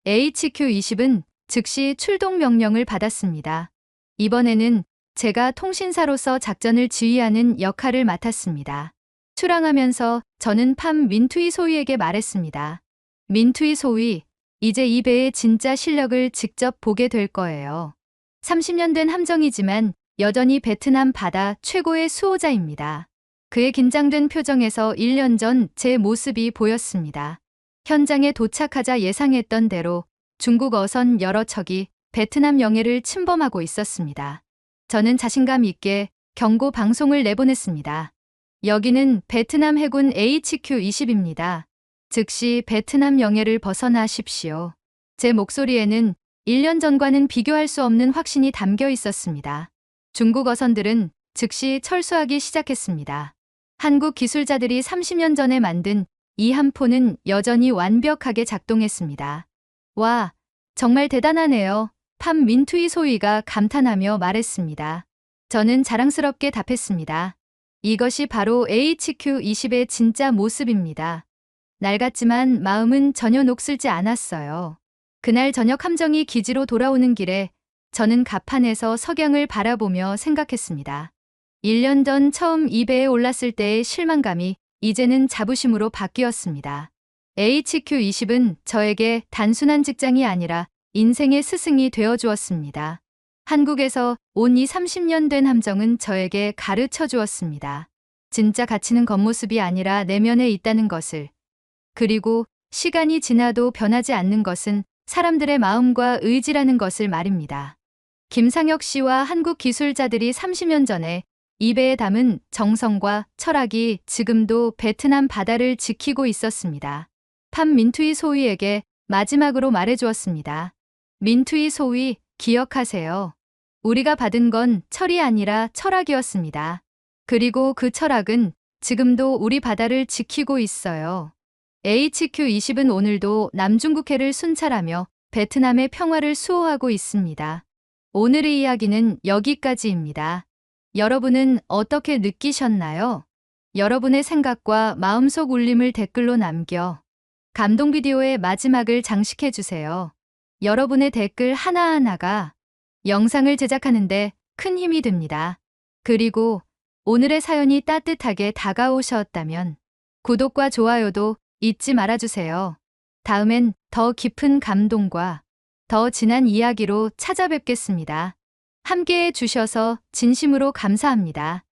S1: HQ20은 즉시 출동 명령을 받았습니다. 이번에는 제가 통신사로서 작전을 지휘하는 역할을 맡았습니다. 출항하면서 저는 팜 민투이 소위에게 말했습니다. 민투이 소위, 이제 이 배의 진짜 실력을 직접 보게 될 거예요. 30년 된 함정이지만 여전히 베트남 바다 최고의 수호자입니다. 그의 긴장된 표정에서 1년 전 제 모습이 보였습니다. 현장에 도착하자 예상했던 대로 중국 어선 여러 척이 베트남 영해를 침범하고 있었습니다. 저는 자신감 있게 경고 방송을 내보냈습니다. 여기는 베트남 해군 HQ20입니다. 즉시 베트남 영해를 벗어나십시오. 제 목소리에는 1년 전과는 비교할 수 없는 확신이 담겨 있었습니다. 중국 어선들은 즉시 철수하기 시작했습니다. 한국 기술자들이 30년 전에 만든 이 함포는 여전히 완벽하게 작동했습니다. 와, 정말 대단하네요. 팜 민투이 소위가 감탄하며 말했습니다. 저는 자랑스럽게 답했습니다. 이것이 바로 HQ20의 진짜 모습입니다. 낡았지만 마음은 전혀 녹슬지 않았어요. 그날 저녁 함정이 기지로 돌아오는 길에 저는 갑판에서 석양을 바라보며 생각했습니다. 1년 전 처음 이 배에 올랐을 때의 실망감이 이제는 자부심으로 바뀌었습니다. HQ20은 저에게 단순한 직장이 아니라 인생의 스승이 되어 주었습니다. 한국에서 온 이 30년 된 함정은 저에게 가르쳐 주었습니다. 진짜 가치는 겉모습이 아니라 내면에 있다는 것을. 그리고 시간이 지나도 변하지 않는 것은 사람들의 마음과 의지라는 것을 말입니다. 김상혁 씨와 한국 기술자들이 30년 전에 이 배에 담은 정성과 철학이 지금도 베트남 바다를 지키고 있었습니다. 팜 민투이 소위에게 마지막으로 말해주었습니다. 민투이 소위, 기억하세요. 우리가 받은 건 철이 아니라 철학이었습니다. 그리고 그 철학은 지금도 우리 바다를 지키고 있어요. HQ20은 오늘도 남중국해를 순찰하며 베트남의 평화를 수호하고 있습니다. 오늘의 이야기는 여기까지입니다. 여러분은 어떻게 느끼셨나요? 여러분의 생각과 마음속 울림을 댓글로 남겨 감동 비디오의 마지막을 장식해주세요. 여러분의 댓글 하나하나가 영상을 제작하는데 큰 힘이 됩니다. 그리고 오늘의 사연이 따뜻하게 다가오셨다면 구독과 좋아요도 잊지 말아주세요. 다음엔 더 깊은 감동과 더 진한 이야기로 찾아뵙겠습니다. 함께해 주셔서 진심으로 감사합니다.